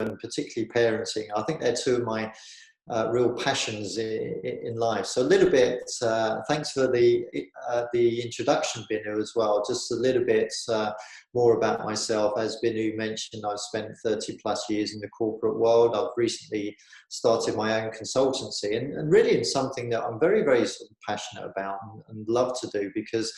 and particularly parenting. I think they're two of my real passions in life. So a little bit, thanks for the introduction, Binu, as well. Just a little bit more about myself. As Binu mentioned, I've spent 30 plus years in the corporate world. I've recently started my own consultancy, and really in something that I'm very, very sort of passionate about and love to do, because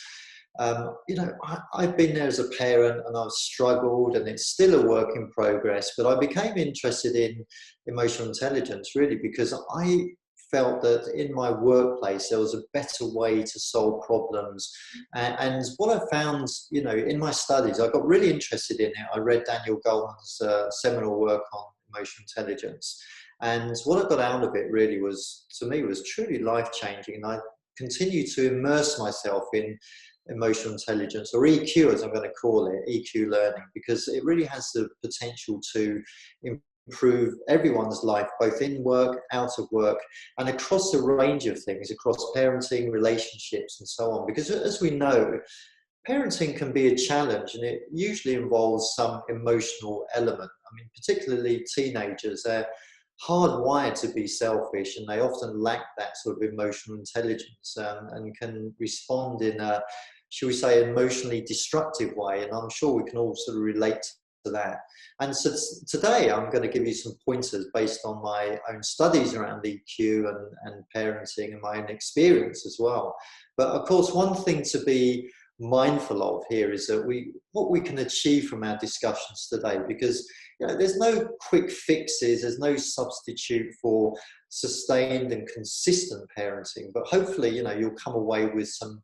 you know, I've been there as a parent and I've struggled, and it's still a work in progress, but I became interested in emotional intelligence really because I felt that in my workplace there was a better way to solve problems. And what I found, you know, in my studies, I got really interested in it. I read Daniel Goleman's seminal work on emotional intelligence, and what I got out of it really was, to me, was truly life-changing. And I continue to immerse myself in emotional intelligence, or EQ as I'm going to call it, EQ learning, because it really has the potential to improve everyone's life, both in work, out of work, and across a range of things, across parenting, relationships, and so on. Because as we know, parenting can be a challenge, and it usually involves some emotional element. I mean, particularly teenagers, they're hardwired to be selfish, and they often lack that sort of emotional intelligence, and can respond in a, shall we say, emotionally destructive way. And I'm sure we can all sort of relate to that. And so today I'm going to give you some pointers based on my own studies around EQ and parenting, and my own experience as well. But of course, one thing to be mindful of here is that what we can achieve from our discussions today, because you know, there's no quick fixes, there's no substitute for sustained and consistent parenting, but hopefully, you know, you'll come away with some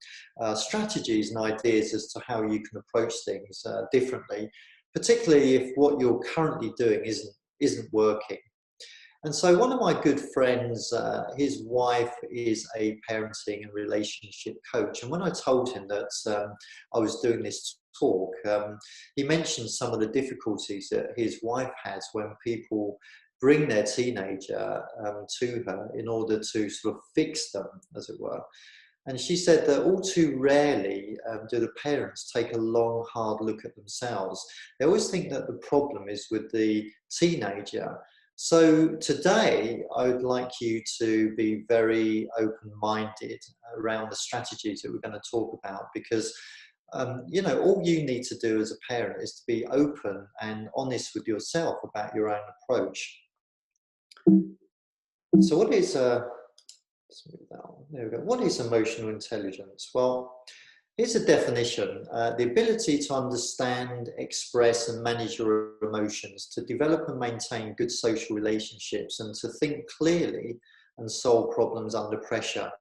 strategies and ideas as to how you can approach things differently, particularly if what you're currently doing isn't working. And so one of my good friends, his wife is a parenting and relationship coach. And when I told him that I was doing this talk, he mentioned some of the difficulties that his wife has when people bring their teenager to her in order to sort of fix them, as it were. And she said that all too rarely do the parents take a long, hard look at themselves. They always think that the problem is with the teenager. So today, I would like you to be very open-minded around the strategies that we're going to talk about, because you know, all you need to do as a parent is to be open and honest with yourself about your own approach. So what is let's move that on. There we go. What is emotional intelligence? Well, here's a definition: the ability to understand, express, and manage your emotions, to develop and maintain good social relationships, and to think clearly and solve problems under pressure.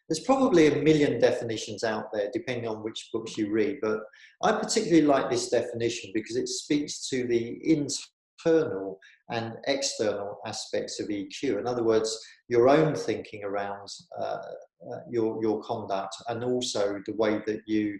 There's probably a million definitions out there, depending on which books you read, but I particularly like this definition because it speaks to the internal and external aspects of EQ. In other words, your own thinking around your conduct, and also the way that you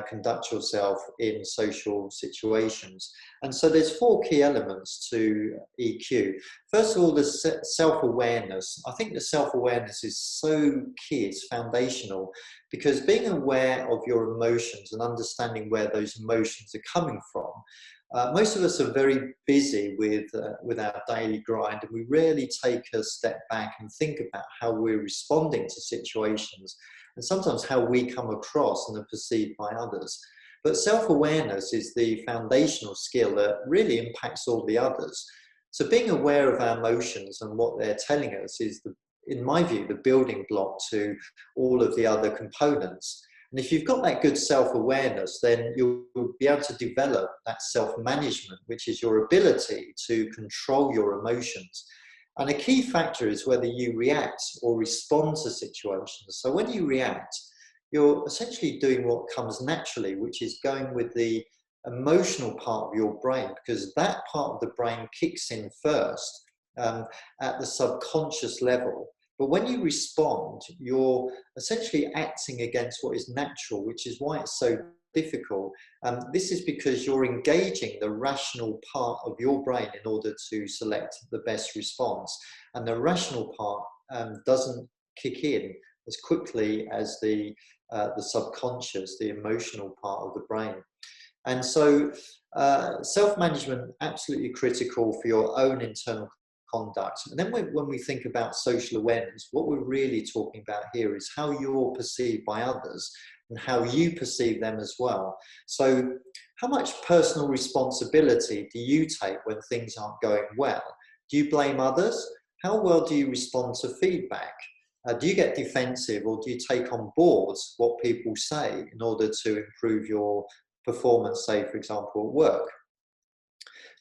conduct yourself in social situations. And so there's four key elements to EQ. First of all, the self-awareness. I think the self-awareness is so key, it's foundational, because being aware of your emotions and understanding where those emotions are coming from. Most of us are very busy with our daily grind, and we rarely take a step back and think about how we're responding to situations, and sometimes how we come across and are perceived by others. But self-awareness is the foundational skill that really impacts all the others. So being aware of our emotions and what they're telling us is, in my view, the building block to all of the other components. And if you've got that good self-awareness, then you'll be able to develop that self-management, which is your ability to control your emotions. And a key factor is whether you react or respond to situations. So when you react, you're essentially doing what comes naturally, which is going with the emotional part of your brain, because that part of the brain kicks in first at the subconscious level. But when you respond, you're essentially acting against what is natural, which is why it's so difficult. This is because you're engaging the rational part of your brain in order to select the best response. And the rational part doesn't kick in as quickly as the subconscious, the emotional part of the brain. And so self-management, absolutely critical for your own internal conduct. And then when we think about social awareness, what we're really talking about here is how you're perceived by others and how you perceive them as well. So how much personal responsibility do you take when things aren't going well? Do you blame others? How well do you respond to feedback? Do you get defensive, or do you take on board what people say in order to improve your performance, say, for example, at work?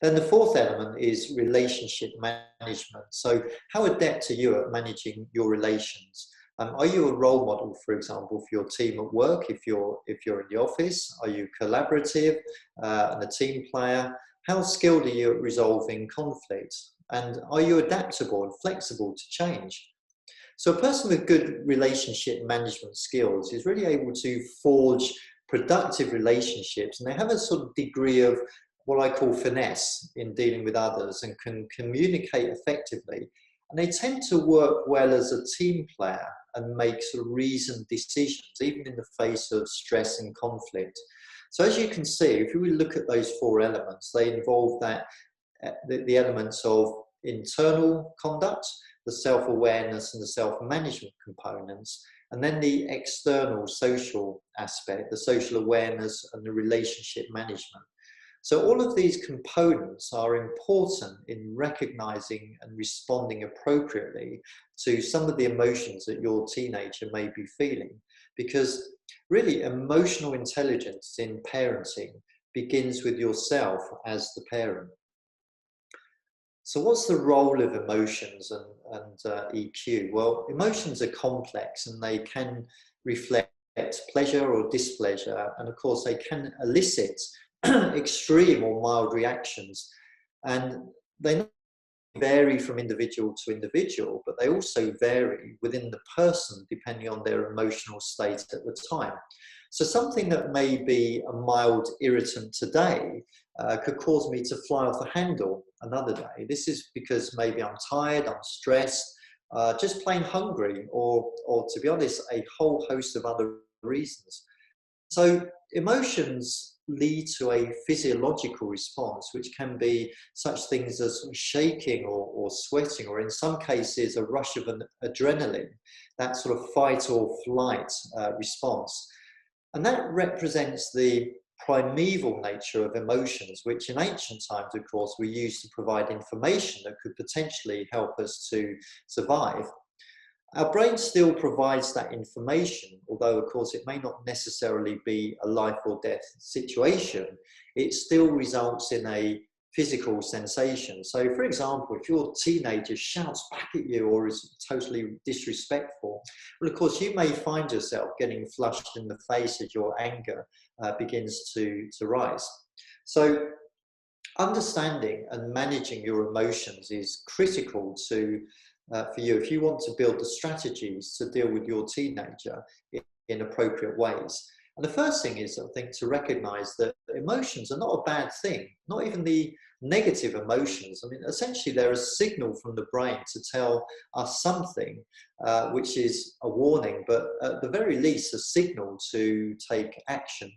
Then the fourth element is relationship management. So how adept are you at managing your relations? Are you a role model, for example, for your team at work? If you're in the office, are you collaborative and a team player? How skilled are you at resolving conflict? And are you adaptable and flexible to change? So a person with good relationship management skills is really able to forge productive relationships, and they have a sort of degree of what I call finesse in dealing with others and can communicate effectively. And they tend to work well as a team player and make sort of reasoned decisions, even in the face of stress and conflict. So as you can see, if we look at those four elements, they involve that the elements of internal conduct, the self-awareness and the self-management components, and then the external social aspect, the social awareness and the relationship management. So all of these components are important in recognizing and responding appropriately to some of the emotions that your teenager may be feeling, because really emotional intelligence in parenting begins with yourself as the parent. So what's the role of emotions and EQ? Well, emotions are complex and they can reflect pleasure or displeasure, and of course they can elicit extreme or mild reactions, and they not vary from individual to individual, but they also vary within the person depending on their emotional state at the time. So something that may be a mild irritant today could cause me to fly off the handle another day. This is because maybe I'm tired, I'm stressed, just plain hungry, or to be honest, a whole host of other reasons. So emotions lead to a physiological response, which can be such things as shaking or sweating, or in some cases a rush of adrenaline, that sort of fight or flight response. And that represents the primeval nature of emotions, which in ancient times, of course, were used to provide information that could potentially help us to survive. Our brain still provides that information, although of course it may not necessarily be a life or death situation. It still results in a physical sensation. So for example, if your teenager shouts back at you or is totally disrespectful, well, of course you may find yourself getting flushed in the face as your anger begins to rise. So understanding and managing your emotions is critical for you if you want to build the strategies to deal with your teenager in appropriate ways. And the first thing is, I think, to recognize that emotions are not a bad thing, not even the negative emotions. I mean, essentially, they're a signal from the brain to tell us something, which is a warning, but at the very least, a signal to take action.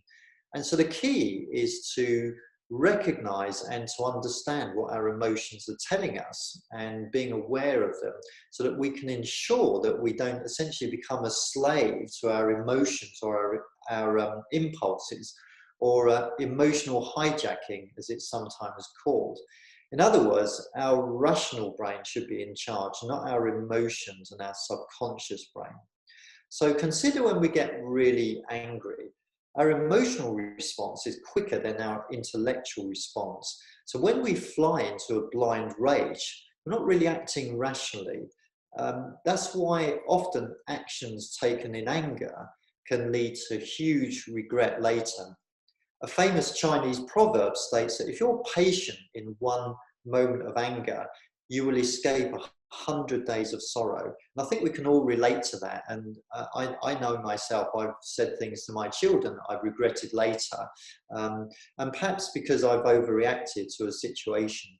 And so the key is to recognize and to understand what our emotions are telling us and being aware of them, so that we can ensure that we don't essentially become a slave to our emotions or our impulses, or emotional hijacking, as it's sometimes called. In other words, our rational brain should be in charge, not our emotions and our subconscious brain. So consider when we get really angry. Our emotional response is quicker than our intellectual response. So when we fly into a blind rage, we're not really acting rationally. That's why often actions taken in anger can lead to huge regret later. A famous Chinese proverb states that if you're patient in one moment of anger, you will escape 100 days of sorrow. And I think we can all relate to that. And I know myself, I've said things to my children I've regretted later. And perhaps because I've overreacted to a situation.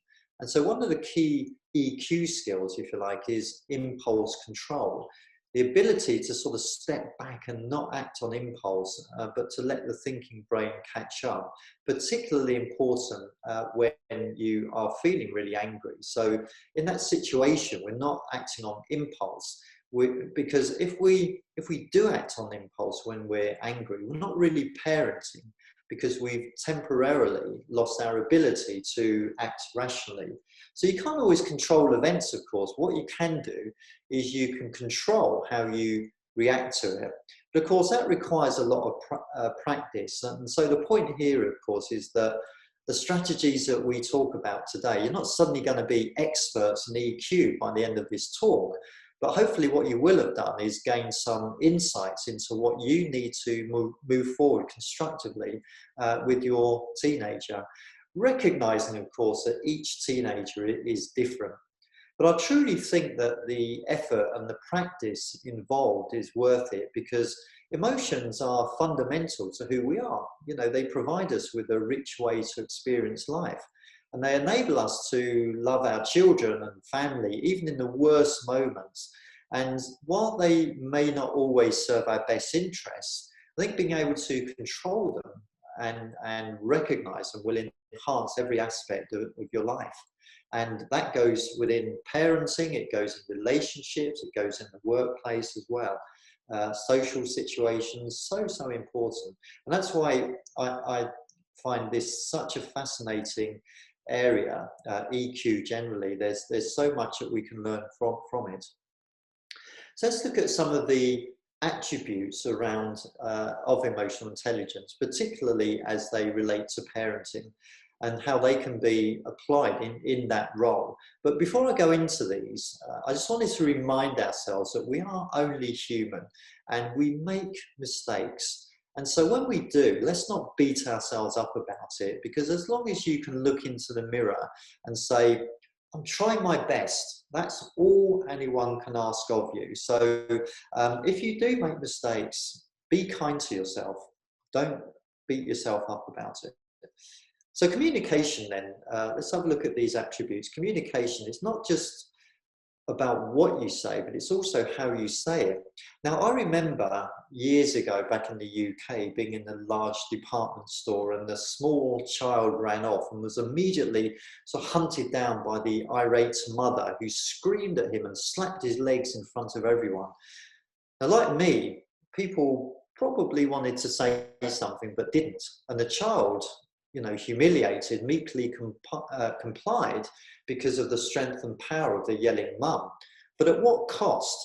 And so one of the key EQ skills, if you like, is impulse control. the ability to sort of step back and not act on impulse, but to let the thinking brain catch up, particularly important when you are feeling really angry. So in that situation, we're not acting on impulse, because if we do act on impulse when we're angry, we're not really parenting, because we've temporarily lost our ability to act rationally. So you can't always control events, of course. What you can do is you can control how you react to it. But of course, that requires a lot of practice. And so the point here, of course, is that the strategies that we talk about today, you're not suddenly going to be experts in EQ by the end of this talk. But hopefully what you will have done is gain some insights into what you need to move forward constructively with your teenager. Recognizing, of course, that each teenager is different. But I truly think that the effort and the practice involved is worth it, because emotions are fundamental to who we are. You know, they provide us with a rich way to experience life. And they enable us to love our children and family, even in the worst moments. And while they may not always serve our best interests, I think being able to control them and recognize them will enhance every aspect of your life. And that goes within parenting, it goes in relationships, it goes in the workplace as well. Social situations, so important. And that's why I find this such a fascinating area, EQ generally. There's so much that we can learn from it. So let's look at some of the attributes around of emotional intelligence, particularly as they relate to parenting and how they can be applied in that role. But before I go into these, I just wanted to remind ourselves that we are only human and we make mistakes. And so when we do, let's not beat ourselves up about it, because as long as you can look into the mirror and say, I'm trying my best, that's all anyone can ask of you. So if you do make mistakes, be kind to yourself. Don't beat yourself up about it. So communication then, let's have a look at these attributes. Communication is not just about what you say, but it's also how you say it. Now, I remember years ago back in the UK being in a large department store, and the small child ran off and was immediately sort of hunted down by the irate mother, who screamed at him and slapped his legs in front of everyone. Now, like me, people probably wanted to say something but didn't. And the child, you know, humiliated, meekly complied because of the strength and power of the yelling mum. But at what cost?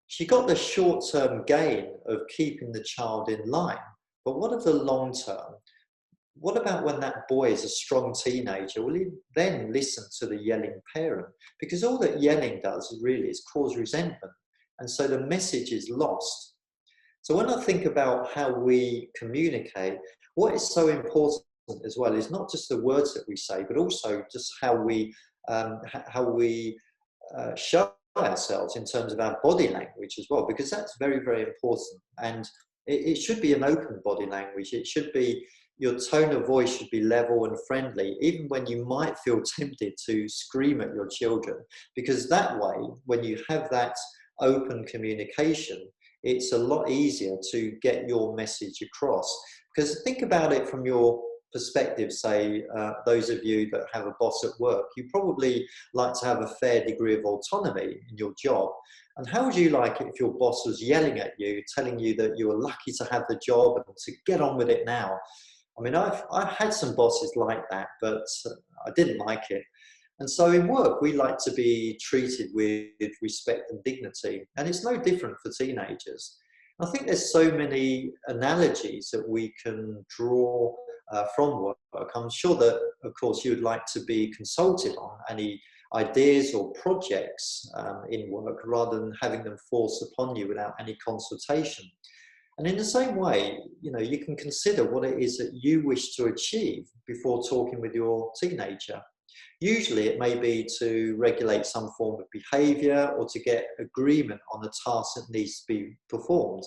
She got the short-term gain of keeping the child in line. But what of the long term? What about when that boy is a strong teenager? Will he then listen to the yelling parent? Because all that yelling does really is cause resentment. And so the message is lost. So when I think about how we communicate, what is so important as well is not just the words that we say, but also just how we show ourselves in terms of our body language as well, because that's very important. And it should be an open body language. It should be, your tone of voice should be level and friendly, even when you might feel tempted to scream at your children, because that way, when you have that open communication, it's a lot easier to get your message across. Because think about it from your perspective, say, those of you that have a boss at work, you probably like to have a fair degree of autonomy in your job. And how would you like it if your boss was yelling at you, telling you that you were lucky to have the job and to get on with it now? I mean, I've had some bosses like that, but I didn't like it. And so in work, we like to be treated with respect and dignity. And it's no different for teenagers. I think there's so many analogies that we can draw from work. I'm sure that, of course, you would like to be consulted on any ideas or projects in work, rather than having them forced upon you without any consultation. And in the same way, you know, you can consider what it is that you wish to achieve before talking with your teenager. Usually it may be to regulate some form of behaviour or to get agreement on a task that needs to be performed.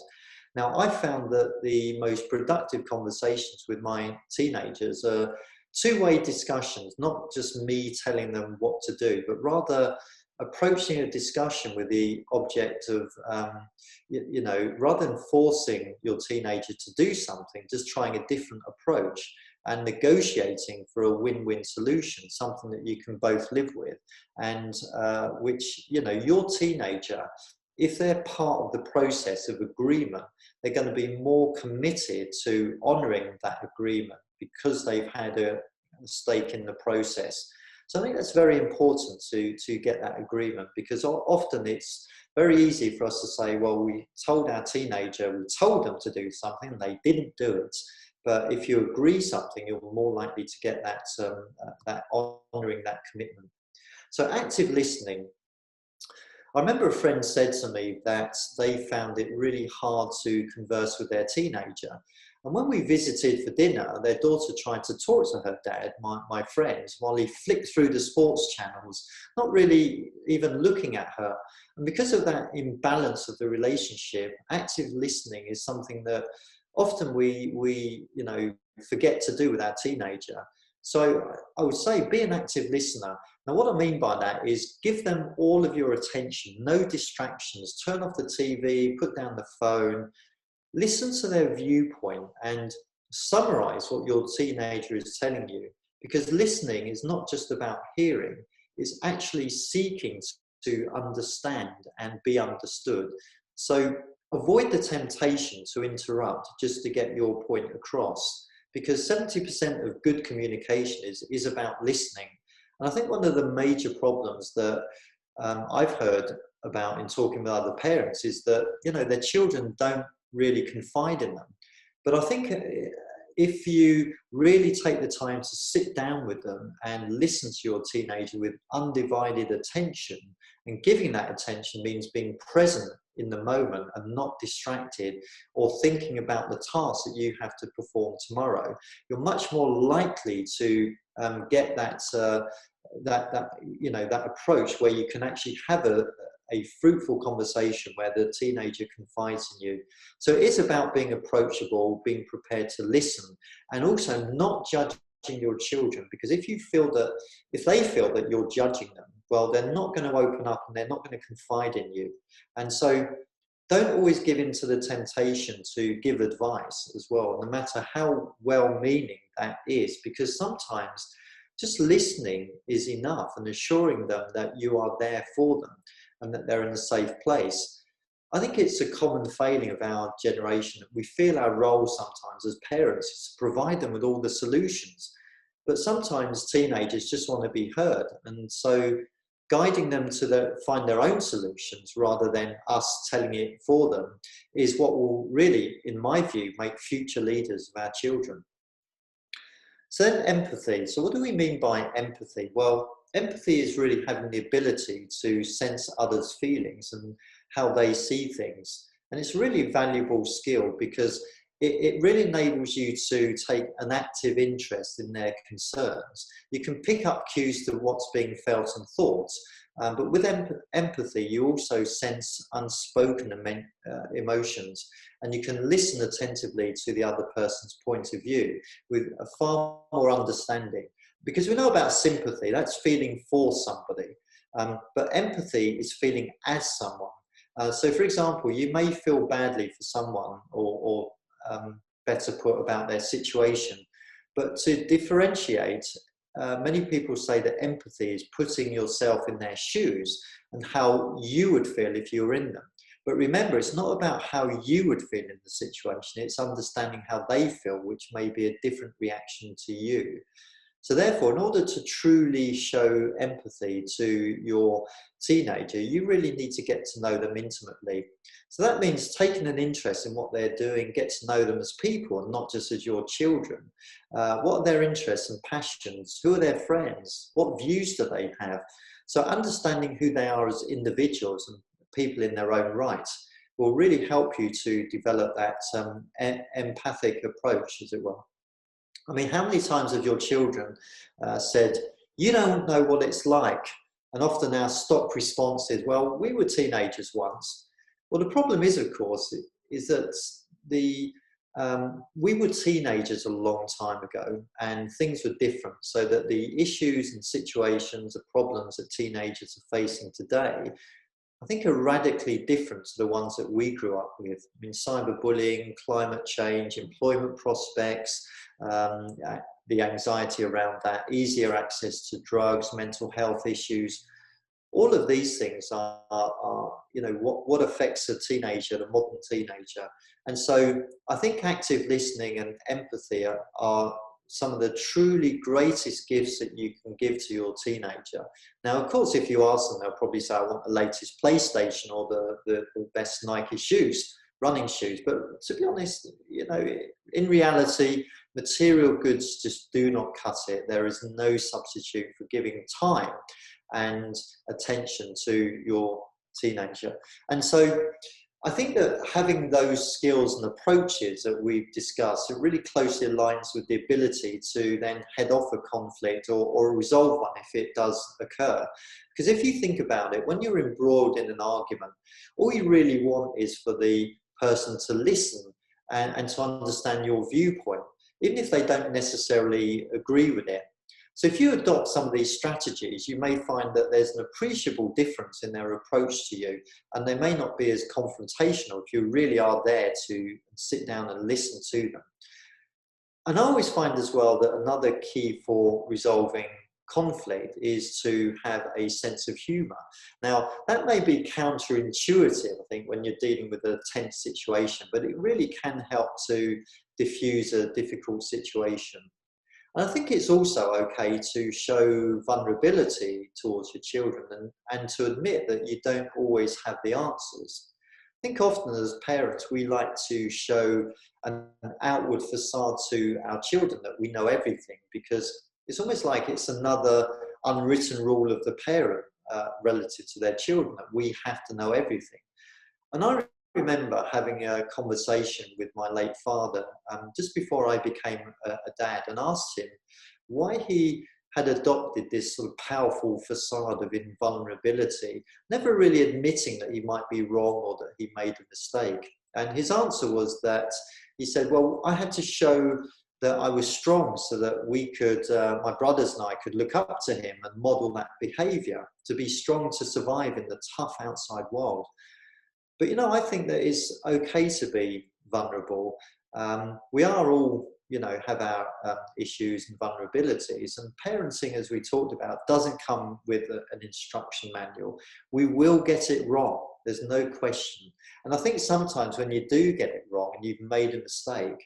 Now, I found that the most productive conversations with my teenagers are two-way discussions, not just me telling them what to do, but rather approaching a discussion with the object of, you know, rather than forcing your teenager to do something, just trying a different approach and negotiating for a win-win solution, something that you can both live with, and which, you know, your teenager, if they're part of the process of agreement, they're going to be more committed to honouring that agreement because they've had a stake in the process. So I think that's very important to get that agreement, because often it's very easy for us to say, well, we told our teenager, we told them to do something and they didn't do it. But if you agree something, you're more likely to get that, that honouring that commitment. So active listening. I remember a friend said to me that they found it really hard to converse with their teenager. And when we visited for dinner, their daughter tried to talk to her dad, my friend, while he flicked through the sports channels, not really even looking at her. And because of that imbalance of the relationship, active listening is something that often we you know, forget to do with our teenager. So I would say be an active listener. Now, what I mean by that is give them all of your attention, no distractions, turn off the TV, put down the phone, listen to their viewpoint and summarize what your teenager is telling you. Because listening is not just about hearing, it's actually seeking to understand and be understood. So avoid the temptation to interrupt just to get your point across, because 70% of good communication is about listening. And I think one of the major problems that I've heard about in talking with other parents is that, you know, their children don't really confide in them. But I think if you really take the time to sit down with them and listen to your teenager with undivided attention, and giving that attention means being present in the moment and not distracted or thinking about the task that you have to perform tomorrow, you're much more likely to get that, you know, that approach where you can actually have a fruitful conversation where the teenager confides in you. So it is about being approachable, being prepared to listen, and also not judging your children, because if they feel that you're judging them, well, they're not going to open up and they're not going to confide in you. And so don't always give in to the temptation to give advice as well, no matter how well-meaning that is, because sometimes just listening is enough, and assuring them that you are there for them and that they're in a safe place. I think it's a common failing of our generation. We feel our role sometimes as parents is to provide them with all the solutions, but sometimes teenagers just want to be heard. And so guiding them to find their own solutions rather than us telling it for them is what will really, in my view, make future leaders of our children. So then empathy. So what do we mean by empathy? Well, empathy is really having the ability to sense others' feelings and how they see things. And it's a really valuable skill because it really enables you to take an active interest in their concerns. You can pick up cues to what's being felt and thought, but with empathy, you also sense unspoken emotions, and you can listen attentively to the other person's point of view with a far more understanding. Because we know about sympathy, that's feeling for somebody, but empathy is feeling as someone. So for example, you may feel badly for someone or better put, about their situation. But to differentiate, many people say that empathy is putting yourself in their shoes and how you would feel if you were in them. But remember, it's not about how you would feel in the situation, it's understanding how they feel, which may be a different reaction to you. So therefore, in order to truly show empathy to your teenager, you really need to get to know them intimately. So that means taking an interest in what they're doing, get to know them as people and not just as your children. What are their interests and passions? Who are their friends? What views do they have? So understanding who they are as individuals and people in their own right will really help you to develop that empathic approach, as it were. I mean, how many times have your children said, you don't know what it's like? And often our stock response is, well, we were teenagers once. Well, the problem is, of course, is that the we were teenagers a long time ago, and things were different, so that the issues and situations, the problems that teenagers are facing today, I think, are radically different to the ones that we grew up with. I mean, cyberbullying, climate change, employment prospects, the anxiety around that, easier access to drugs, mental health issues. All of these things are you know, what affects a teenager, the modern teenager. And so I think active listening and empathy are some of the truly greatest gifts that you can give to your teenager. Now, of course, if you ask them, they'll probably say, I want the latest PlayStation or the best Nike shoes, running shoes. But to be honest, you know, in reality, material goods just do not cut it. There is no substitute for giving time and attention to your teenager. And so I think that having those skills and approaches that we've discussed, it really closely aligns with the ability to then head off a conflict or resolve one if it does occur. Because if you think about it, when you're embroiled in an argument, all you really want is for the person to listen and to understand your viewpoint, even if they don't necessarily agree with it. So if you adopt some of these strategies, you may find that there's an appreciable difference in their approach to you, and they may not be as confrontational if you really are there to sit down and listen to them. And I always find as well that another key for resolving conflict is to have a sense of humor. Now, that may be counterintuitive, I think, when you're dealing with a tense situation, but it really can help to diffuse a difficult situation. And I think it's also okay to show vulnerability towards your children and to admit that you don't always have the answers. I think often as parents, we like to show an outward facade to our children that we know everything, because it's almost like it's another unwritten rule of the parent relative to their children, that we have to know everything. And I remember having a conversation with my late father just before I became a dad, and asked him why he had adopted this sort of powerful facade of invulnerability, never really admitting that he might be wrong or that he made a mistake. And his answer was that he said, well, I had to show that I was strong so that we could, my brothers and I could look up to him and model that behavior, to be strong to survive in the tough outside world. But, you know, I think that it's okay to be vulnerable. We are all, you know, have our issues and vulnerabilities, and parenting, as we talked about, doesn't come with an instruction manual. We will get it wrong. There's no question. And I think sometimes when you do get it wrong and you've made a mistake,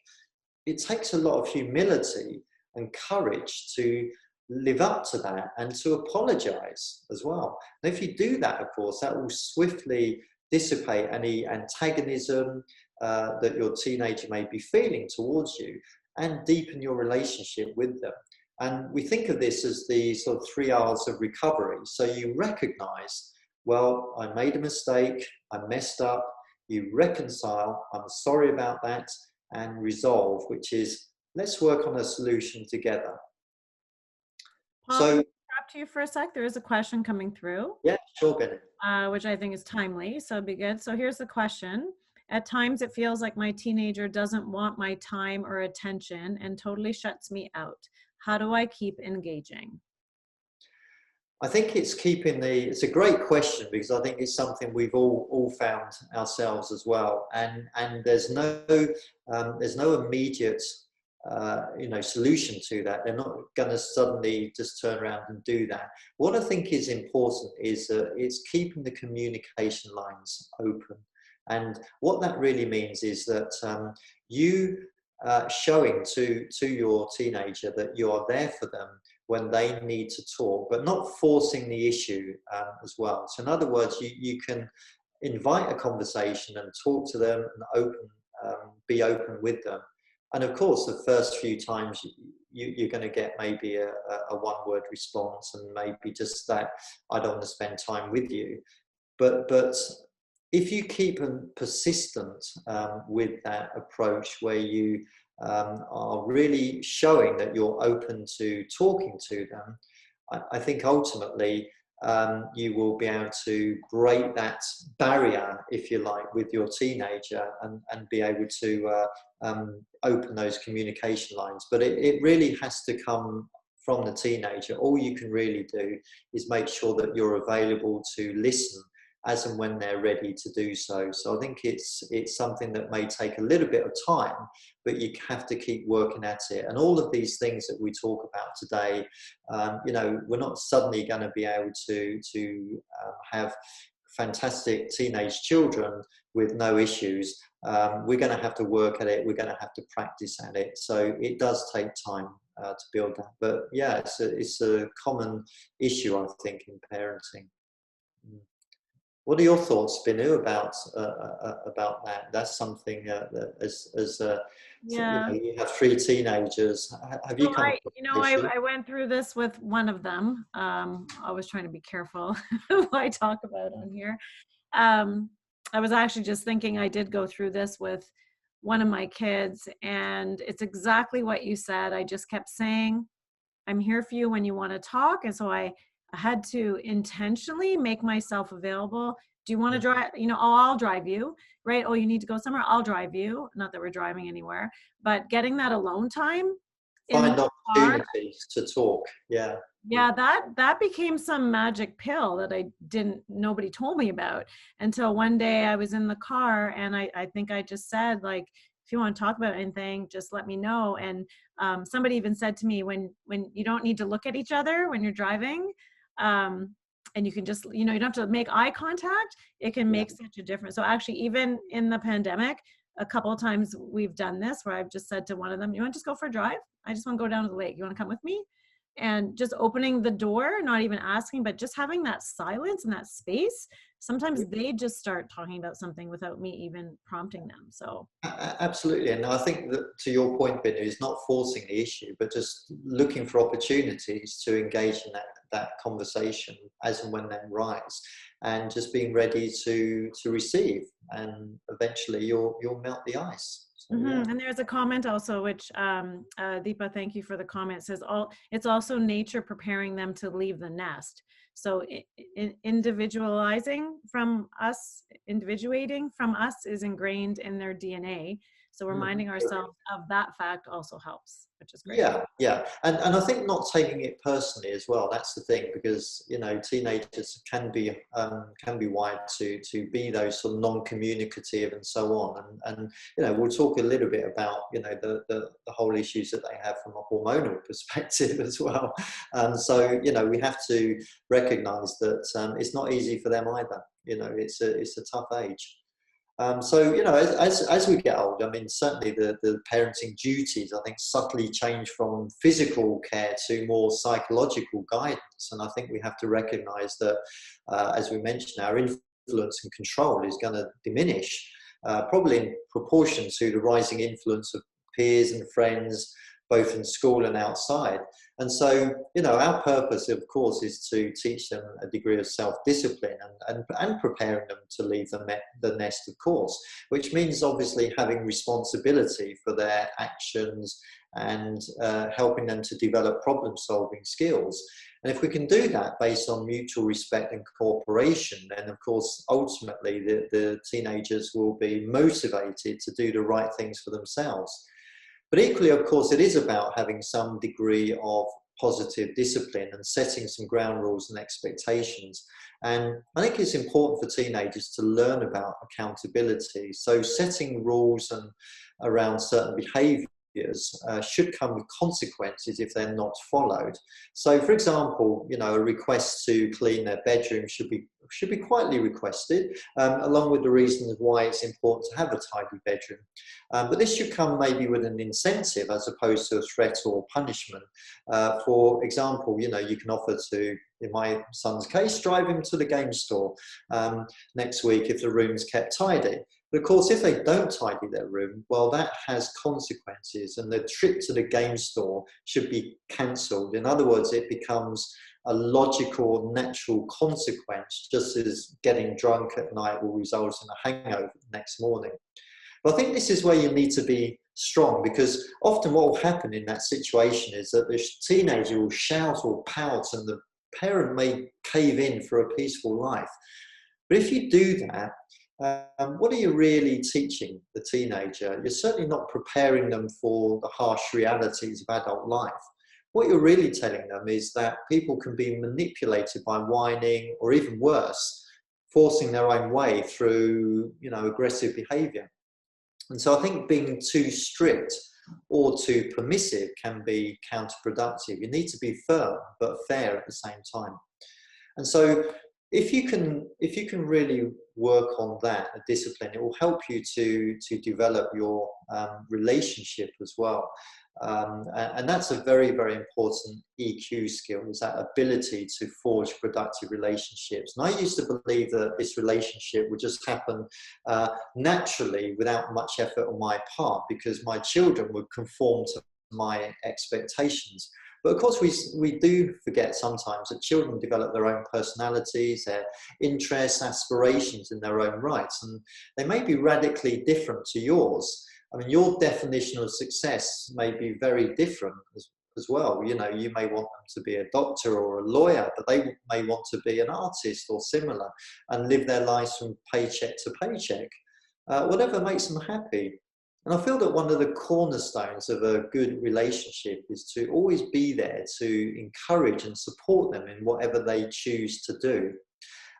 it takes a lot of humility and courage to live up to that and to apologize as well. And if you do that, of course, that will swiftly dissipate any antagonism that your teenager may be feeling towards you, and deepen your relationship with them. And we think of this as the sort of 3 hours of recovery. So you recognize, well, I made a mistake, I messed up, you reconcile, I'm sorry about that, and resolve, which is, let's work on a solution together. Paul, So, interrupt you for a sec. There is a question coming through. yeah, sure, Benny. Which I think is timely, so it'd be good. So here's the question. At times it feels like my teenager doesn't want my time or attention and totally shuts me out. How do I keep engaging? I think it's it's a great question, because I think it's something we've all found ourselves as well. And there's no immediate you know, solution to that. They're not going to suddenly just turn around and do that. What I think is important is that it's keeping the communication lines open. And what that really means is that you showing to your teenager that you are there for them when they need to talk, but not forcing the issue as well. So in other words, you can invite a conversation and talk to them and be open with them. And of course, the first few times you're going to get maybe a one-word response, and maybe just that, I don't want to spend time with you. But if you keep persistent with that approach, where you are really showing that you're open to talking to them, I think ultimately you will be able to break that barrier, if you like, with your teenager, and be able to open those communication lines. But it really has to come from the teenager. All you can really do is make sure that you're available to listen as and when they're ready to do so. So I think it's something that may take a little bit of time, but you have to keep working at it. And all of these things that we talk about today, you know, we're not suddenly going to be able to have fantastic teenage children with no issues. We're going to have to work at it. We're going to have to practice at it. So it does take time to build that. But yeah, it's a common issue, I think, in parenting. What are your thoughts, Binu, about that? That's something that Yeah. you have 3 teenagers. Have you So come across an issue? I went through this with one of them. I was trying to be careful who I talk about on here. I was actually just thinking I did go through this with one of my kids, and it's exactly what you said. I just kept saying, I'm here for you when you want to talk. And so I had to intentionally make myself available. Do you want to drive? You know, oh, I'll drive you, right? Oh, you need to go somewhere? I'll drive you. Not that we're driving anywhere, but getting that alone time in Find the car. opportunities to talk. Yeah. Yeah, that became some magic pill that nobody told me about until one day I was in the car, and I think I just said, like, if you want to talk about anything, just let me know. And somebody even said to me, when you don't need to look at each other when you're driving, and you can just, you don't have to make eye contact, it can make such a difference. So actually, even in the pandemic, a couple of times we've done this where I've just said to one of them, you want to just go for a drive? I just want to go down to the lake. You want to come with me? And just opening the door, not even asking, but just having that silence and that space. Sometimes they just start talking about something without me even prompting them. So Absolutely. And I think that, to your point, Binu, is not forcing the issue, but just looking for opportunities to engage in that conversation as and when they arise, and just being ready to receive, and eventually you'll melt the ice. So, And there's a comment also, which Deepa, thank you for the comment. It says, it's also nature preparing them to leave the nest. So individuating from us is ingrained in their DNA. So reminding ourselves of that fact also helps, which is great. Yeah. And I think not taking it personally as well. That's the thing, because teenagers can be wired to be those sort of non-communicative and so on. And we'll talk a little bit about the whole issues that they have from a hormonal perspective as well. So we have to recognise that it's not easy for them either. It's a tough age. So, as we get older, I mean, certainly the parenting duties, I think, subtly change from physical care to more psychological guidance. And I think we have to recognise that, as we mentioned, our influence and control is going to diminish, probably in proportion to the rising influence of peers and friends, both in school and outside. And so, our purpose, of course, is to teach them a degree of self-discipline and preparing them to leave the nest, of course, which means obviously having responsibility for their actions and helping them to develop problem-solving skills. And if we can do that based on mutual respect and cooperation, then of course, ultimately, the teenagers will be motivated to do the right things for themselves. But equally, of course, it is about having some degree of positive discipline and setting some ground rules and expectations. And I think it's important for teenagers to learn about accountability. So setting rules around certain behaviours should come with consequences if they're not followed. So, for example, a request to clean their bedroom should be quietly requested, along with the reasons why it's important to have a tidy bedroom. But this should come maybe with an incentive as opposed to a threat or punishment. For example, you can offer to, in my son's case, drive him to the game store next week if the room's kept tidy. But of course, if they don't tidy their room, well, that has consequences, and the trip to the game store should be cancelled. In other words, it becomes a logical, natural consequence, just as getting drunk at night will result in a hangover the next morning. But I think this is where you need to be strong, because often what will happen in that situation is that the teenager will shout or pout, and the parent may cave in for a peaceful life. But if you do that, what are you really teaching the teenager? You're certainly not preparing them for the harsh realities of adult life. What you're really telling them is that people can be manipulated by whining, or even worse, forcing their own way through, aggressive behavior. And so I think being too strict or too permissive can be counterproductive. You need to be firm but fair at the same time. And so if you can really work on that, a discipline, it will help you to develop your relationship as well. And that's a very, very important EQ skill, is that ability to forge productive relationships. And I used to believe that this relationship would just happen naturally without much effort on my part, because my children would conform to my expectations. But of course, we do forget sometimes that children develop their own personalities, their interests, aspirations in their own rights, and they may be radically different to yours. I mean, your definition of success may be very different as well. You may want them to be a doctor or a lawyer, but they may want to be an artist or similar and live their lives from paycheck to paycheck, whatever makes them happy. And I feel that one of the cornerstones of a good relationship is to always be there to encourage and support them in whatever they choose to do.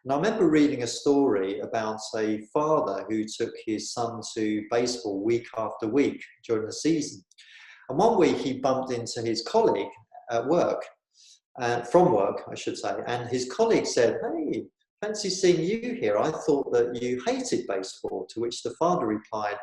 And I remember reading a story about a father who took his son to baseball week after week during the season. And one week he bumped into his colleague at work, from work, I should say. And his colleague said, "Hey, fancy seeing you here. I thought that you hated baseball." To which the father replied,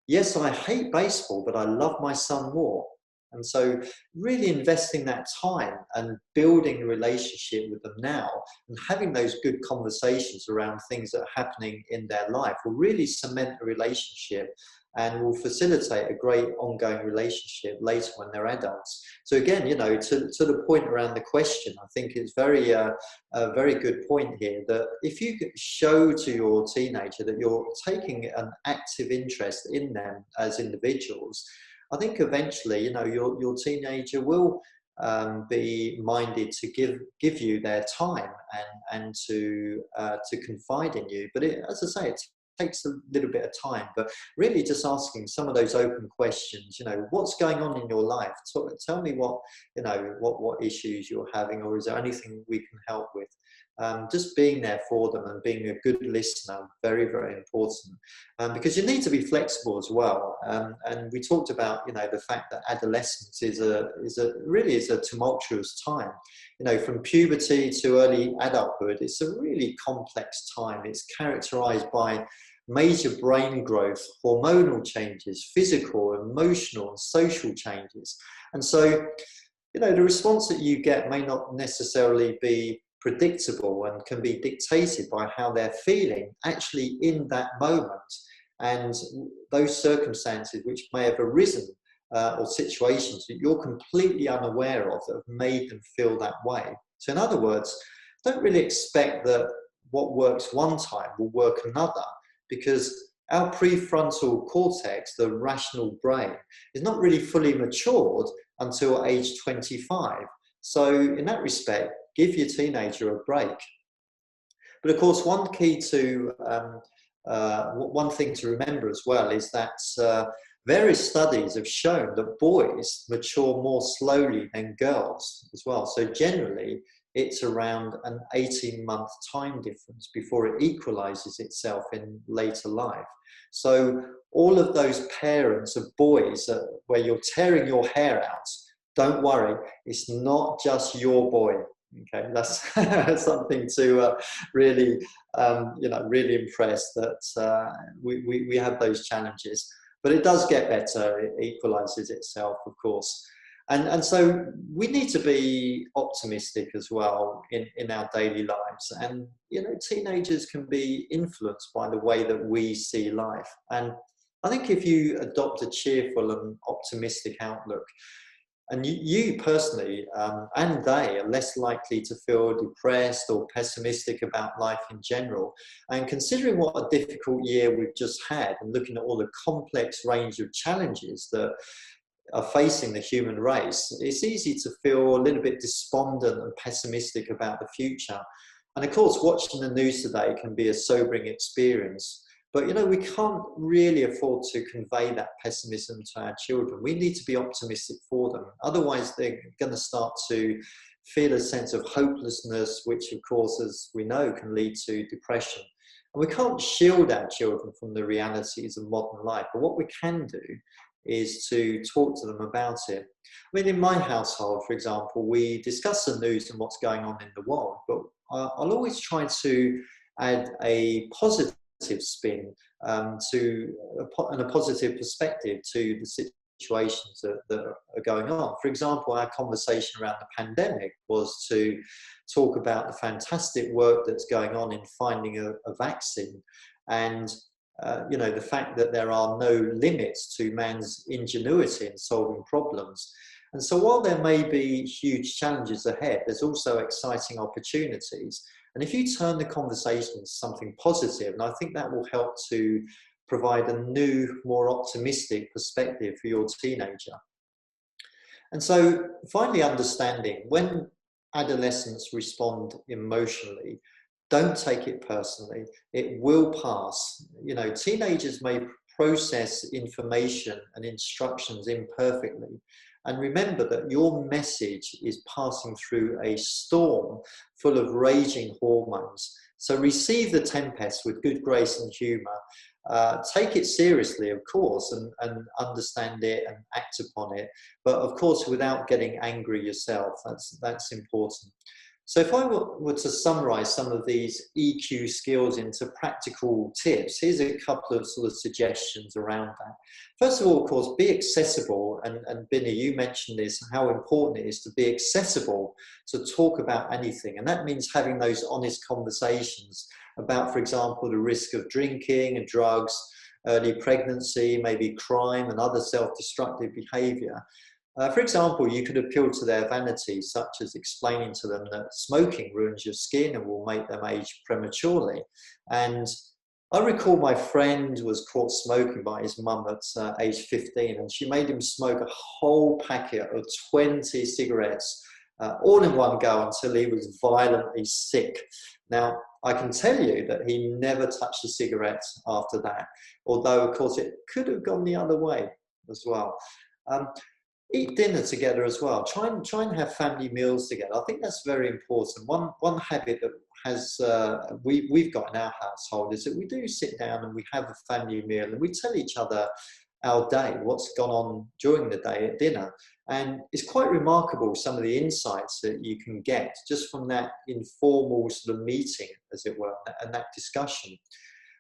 "Yes, I hate baseball, but I love my son more." And so really investing that time and building a relationship with them now and having those good conversations around things that are happening in their life will really cement a relationship and will facilitate a great ongoing relationship later when they're adults. So again, to the point around the question, I think it's a very good point here, that if you show to your teenager that you're taking an active interest in them as individuals, I think eventually, your teenager will be minded to give you their time and to confide in you. But as I say, it takes a little bit of time. But really, just asking some of those open questions. What's going on in your life? Tell me what issues you're having, or is there anything we can help with? Just being there for them and being a good listener, very, very important, because you need to be flexible as well. And we talked about, the fact that adolescence is a tumultuous time. From puberty to early adulthood, it's a really complex time. It's characterized by major brain growth, hormonal changes, physical, emotional, and social changes. And so, the response that you get may not necessarily be predictable and can be dictated by how they're feeling actually in that moment, and those circumstances which may have arisen or situations that you're completely unaware of that have made them feel that way. So in other words, don't really expect that what works one time will work another, because our prefrontal cortex, the rational brain, is not really fully matured until age 25. So in that respect, give your teenager a break. But of course, one thing to remember as well is that various studies have shown that boys mature more slowly than girls as well. So generally, it's around an 18-month time difference before it equalizes itself in later life. So all of those parents of boys where you're tearing your hair out, don't worry, it's not just your boy. Okay, that's something to really impress, that we have those challenges. But it does get better, it equalizes itself, of course. And so we need to be optimistic as well in our daily lives. And, teenagers can be influenced by the way that we see life. And I think if you adopt a cheerful and optimistic outlook, and you personally and they are less likely to feel depressed or pessimistic about life in general. And considering what a difficult year we've just had, and looking at all the complex range of challenges that are facing the human race, it's easy to feel a little bit despondent and pessimistic about the future. And of course, watching the news today can be a sobering experience. But, you know, we can't really afford to convey that pessimism to our children. We need to be optimistic for them. Otherwise, they're going to start to feel a sense of hopelessness, which, of course, as we know, can lead to depression. And we can't shield our children from the realities of modern life. But what we can do is to talk to them about it. I mean, in my household, for example, we discuss the news and what's going on in the world, but I'll always try to add a positive spin and a positive perspective to the situations that are going on. For example, our conversation around the pandemic was to talk about the fantastic work that's going on in finding a vaccine, and you know, the fact that there are no limits to man's ingenuity in solving problems. And so while there may be huge challenges ahead, there's also exciting opportunities. And if you turn the conversation into something positive, and I think that will help to provide a new, more optimistic perspective for your teenager. And so finally, understanding when adolescents respond emotionally, don't take it personally. It will pass. You know, teenagers may process information and instructions imperfectly. And remember that your message is passing through a storm full of raging hormones. So receive the tempest with good grace and humor. Take it seriously, of course, and understand it and act upon it. But of course, without getting angry yourself. That's important. So if I were to summarize some of these EQ skills into practical tips, here's a couple of sort of suggestions around that. First of all, of course, be accessible. And Binny, you mentioned this, how important it is to be accessible to talk about anything. And that means having those honest conversations about, for example, the risk of drinking and drugs, early pregnancy, maybe crime and other self-destructive behavior. For example, you could appeal to their vanity, such as explaining to them that smoking ruins your skin and will make them age prematurely. And I recall my friend was caught smoking by his mum at age 15, and she made him smoke a whole packet of 20 cigarettes all in one go until he was violently sick. Now, I can tell you that he never touched a cigarette after that, although, of course, it could have gone the other way as well. Eat dinner together as well. Try and have family meals together. I think that's very important. One habit that has we've got in our household is that we do sit down and we have a family meal and we tell each other our day, what's gone on during the day at dinner. And it's quite remarkable some of the insights that you can get just from that informal sort of meeting, as it were, and that discussion.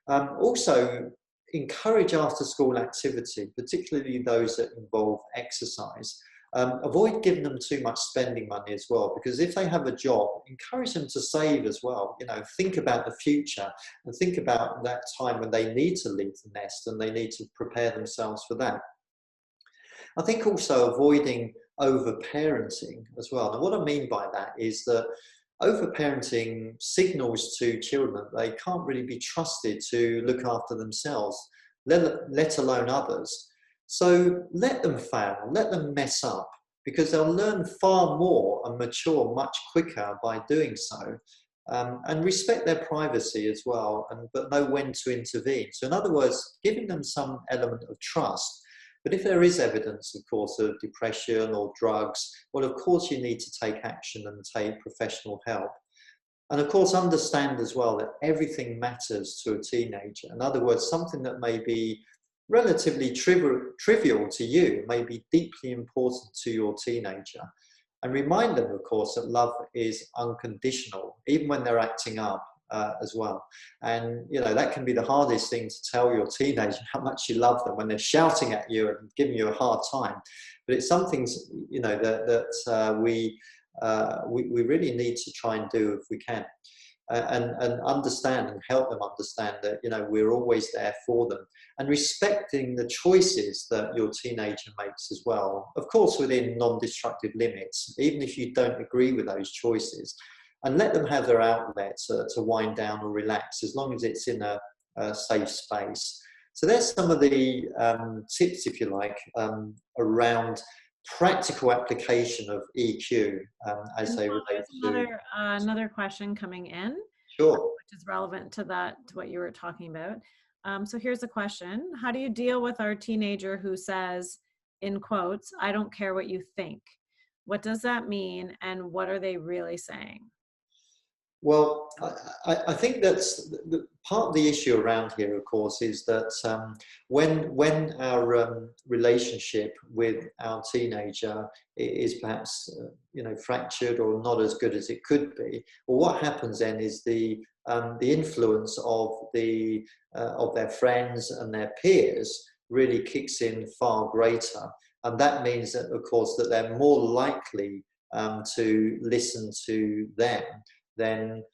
Also, encourage after-school activity, particularly those that involve exercise. Avoid giving them too much spending money as well, because if they have a job, encourage them to save as well. You know, think about the future and think about that time when they need to leave the nest and they need to prepare themselves for that. I think also avoiding over-parenting as well. And what I mean by that is that over-parenting signals to children that they can't really be trusted to look after themselves, let alone others. So let them fail, let them mess up, because they'll learn far more and mature much quicker by doing so. And respect their privacy as well, but know when to intervene. So in other words, giving them some element of trust. But if there is evidence, of course, of depression or drugs, well, of course, you need to take action and take professional help. And of course, understand as well that everything matters to a teenager. In other words, something that may be relatively trivial to you may be deeply important to your teenager. And remind them, of course, that love is unconditional, even when they're acting up. As well. And, you know, that can be the hardest thing to tell your teenager, how much you love them when they're shouting at you and giving you a hard time. But it's something, you know, that we really need to try and do if we can. And understand and help them understand that, you know, we're always there for them, and respecting the choices that your teenager makes as well. Of course, within non-destructive limits, even if you don't agree with those choices. And let them have their outlet to wind down or relax, as long as it's in a safe space. So there's some of the tips, if you like, around practical application of EQ as And they Paul, relate there's to. another question coming in, Sure. which is relevant to what you were talking about. So here's a question. How do you deal with our teenager who says, in quotes, "I don't care what you think"? What does that mean, and what are they really saying? Well, I think that's part of the issue around here, of course, is that when our relationship with our teenager is perhaps fractured or not as good as it could be, well, what happens then is the influence of their friends and their peers really kicks in far greater, and that means that, of course, that they're more likely to listen to them than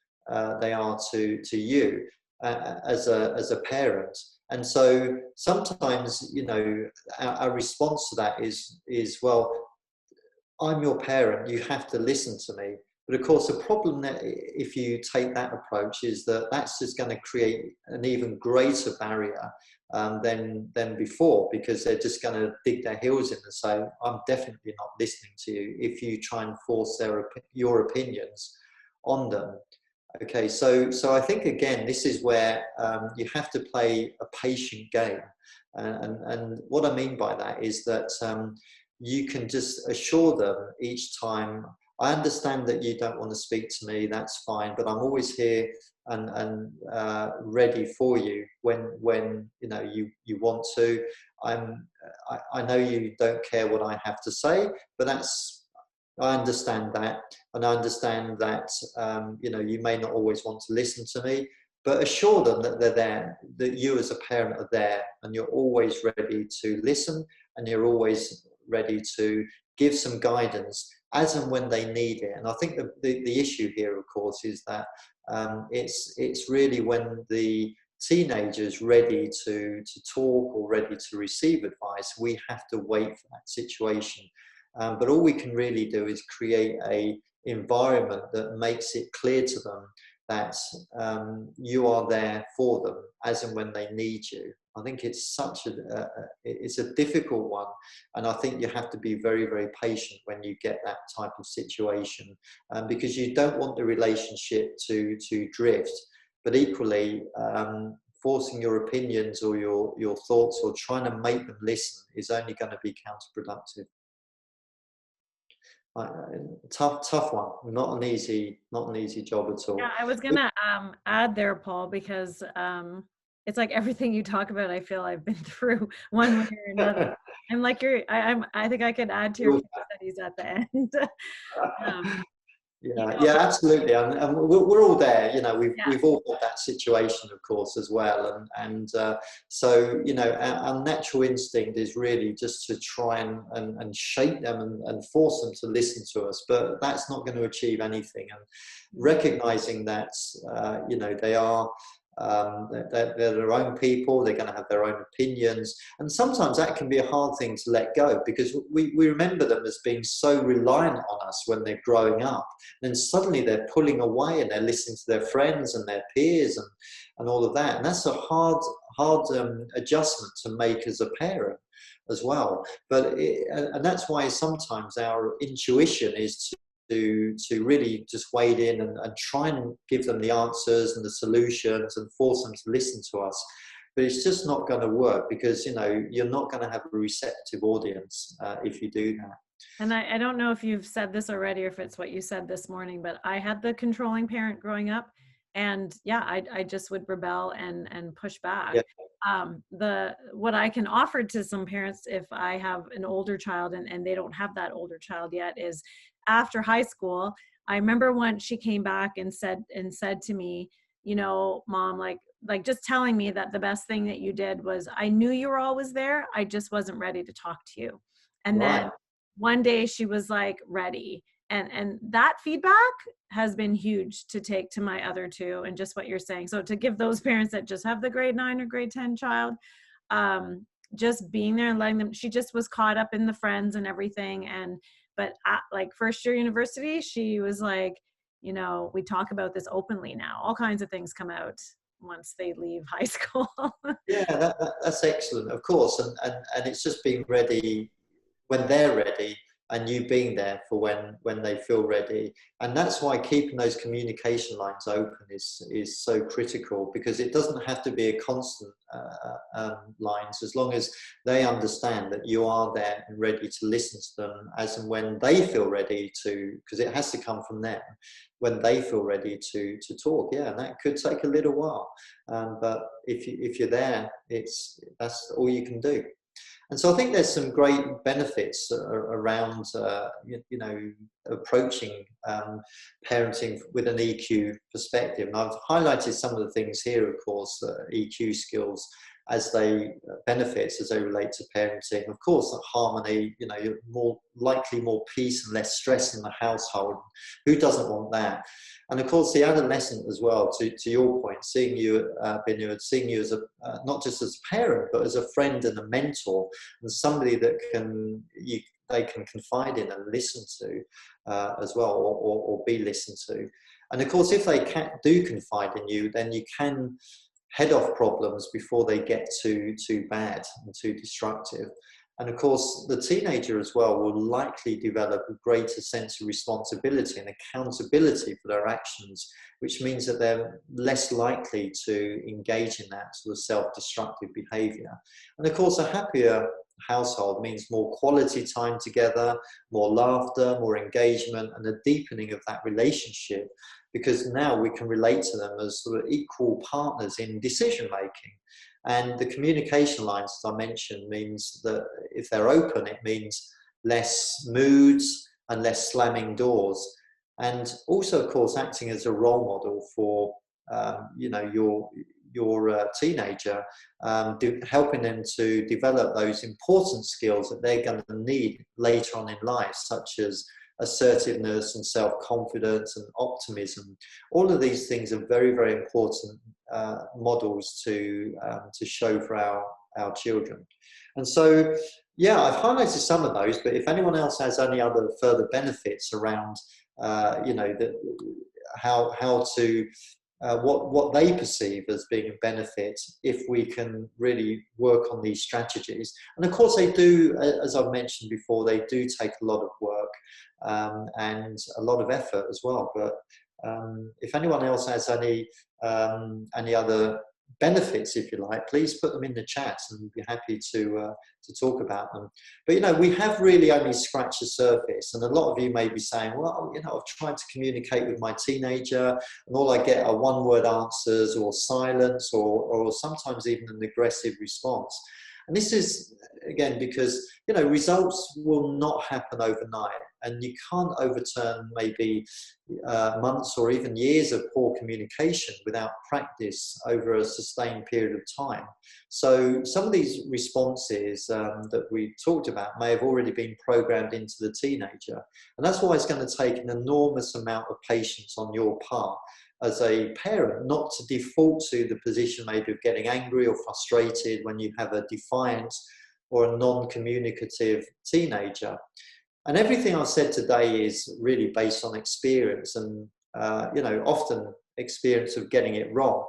they are to you as a parent. And so sometimes, our response to that is, well, I'm your parent, you have to listen to me. But of course, the problem that if you take that approach is that that's just going to create an even greater barrier than before, because they're just going to dig their heels in and say, I'm definitely not listening to you if you try and force your opinions on them. Okay, so I think again, this is where you have to play a patient game, and what I mean by that is that you can just assure them each time. I understand that you don't want to speak to me. That's fine, but I'm always here and ready for you when you want to. I know you don't care what I have to say, but I understand that, and I understand that you may not always want to listen to me, but assure them that they're there, that you as a parent are there, and you're always ready to listen, and you're always ready to give some guidance as and when they need it. And I think the issue here, of course, is that it's really when the teenager's ready to talk or ready to receive advice, we have to wait for that situation. But all we can really do is create a environment that makes it clear to them that you are there for them as and when they need you. I think it's it's a difficult one, and I think you have to be very, very patient when you get that type of situation, because you don't want the relationship to drift. But equally, forcing your opinions or your thoughts or trying to make them listen is only going to be counterproductive. Tough one. Not an easy job at all. Yeah, I was gonna add there, Paul, because it's like everything you talk about, I feel I've been through one way or another. I'm like I think I could add to your case studies at the end. um, Yeah, absolutely, and we're all there. yeah, We've all had that situation, of course, as well, and so our natural instinct is really just to try and shape them and force them to listen to us, but that's not going to achieve anything. And recognizing that they are they're their own people, they're going to have their own opinions, and sometimes that can be a hard thing to let go, because we remember them as being so reliant on us when they're growing up. Then suddenly they're pulling away and they're listening to their friends and their peers and all of that, and that's a hard adjustment to make as a parent as well. And that's why sometimes our intuition is to really just wade in and try and give them the answers and the solutions and force them to listen to us. But it's just not going to work, because you're not going to have a receptive audience if you do that. and I don't know if you've said this already or if it's what you said this morning, but I had the controlling parent growing up, and yeah, I just would rebel and push back. Yeah. What I can offer to some parents, if I have an older child and they don't have that older child yet, is after high school, I remember when she came back and said to me, Mom, like just telling me that the best thing that you did was, I knew you were always there, I just wasn't ready to talk to you. And Right. then one day she was like, ready. And that feedback has been huge to take to my other two, and just what you're saying. So to give those parents that just have the grade 9 or grade 10 child, just being there and letting them, she just was caught up in the friends and everything. But at, like, first year university, she was like, we talk about this openly now. All kinds of things come out once they leave high school. Yeah, that's excellent, of course. And it's just being ready when they're ready, and you being there for when they feel ready. And that's why keeping those communication lines open is so critical, because it doesn't have to be a constant lines, as long as they understand that you are there and ready to listen to them as and when they feel ready to, because it has to come from them when they feel ready to talk. Yeah, and that could take a little while, but if you're there, that's all you can do. And so I think there's some great benefits around, you know, approaching parenting with an EQ perspective. And I've highlighted some of the things here, of course, EQ skills as they benefits as they relate to parenting. Of course, that harmony, you know, you're more likely more peace and less stress in the household. Who doesn't want that? And of course, the adolescent as well, to your point, seeing you, Binu, seeing you as a, not just as a parent, but as a friend and a mentor, and somebody that they can confide in and listen to as well, or be listened to. And of course, if they do confide in you, then you can head off problems before they get too bad and too destructive. And of course, the teenager as well will likely develop a greater sense of responsibility and accountability for their actions, which means that they're less likely to engage in that sort of self-destructive behavior. And of course, a happier household means more quality time together, more laughter, more engagement, and a deepening of that relationship, because now we can relate to them as sort of equal partners in decision making. And the communication lines, as I mentioned, means that if they're open, it means less moods and less slamming doors. And also, of course, acting as a role model for you know, your teenager, helping them to develop those important skills that they're going to need later on in life, such as assertiveness and self-confidence and optimism. All of these things are very, very important models to show for our children. And so, yeah, I've highlighted some of those, but if anyone else has any other further benefits around, you know, how to what they perceive as being a benefit if we can really work on these strategies. And of course they do, as I've mentioned before, they do take a lot of work and a lot of effort as well. But if anyone else has any other benefits, if you like, please put them in the chat and we'll be happy to talk about them. But, you know, we have really only scratched the surface, and a lot of you may be saying, well, you know, I've tried to communicate with my teenager and all I get are one-word answers or silence or sometimes even an aggressive response. And this is, again, because, you know, results will not happen overnight, and you can't overturn maybe months or even years of poor communication without practice over a sustained period of time. So some of these responses that we talked about may have already been programmed into the teenager. And that's why it's going to take an enormous amount of patience on your part as a parent, not to default to the position maybe of getting angry or frustrated when you have a defiant or a non-communicative teenager. And everything I've said today is really based on experience and, you know, often experience of getting it wrong.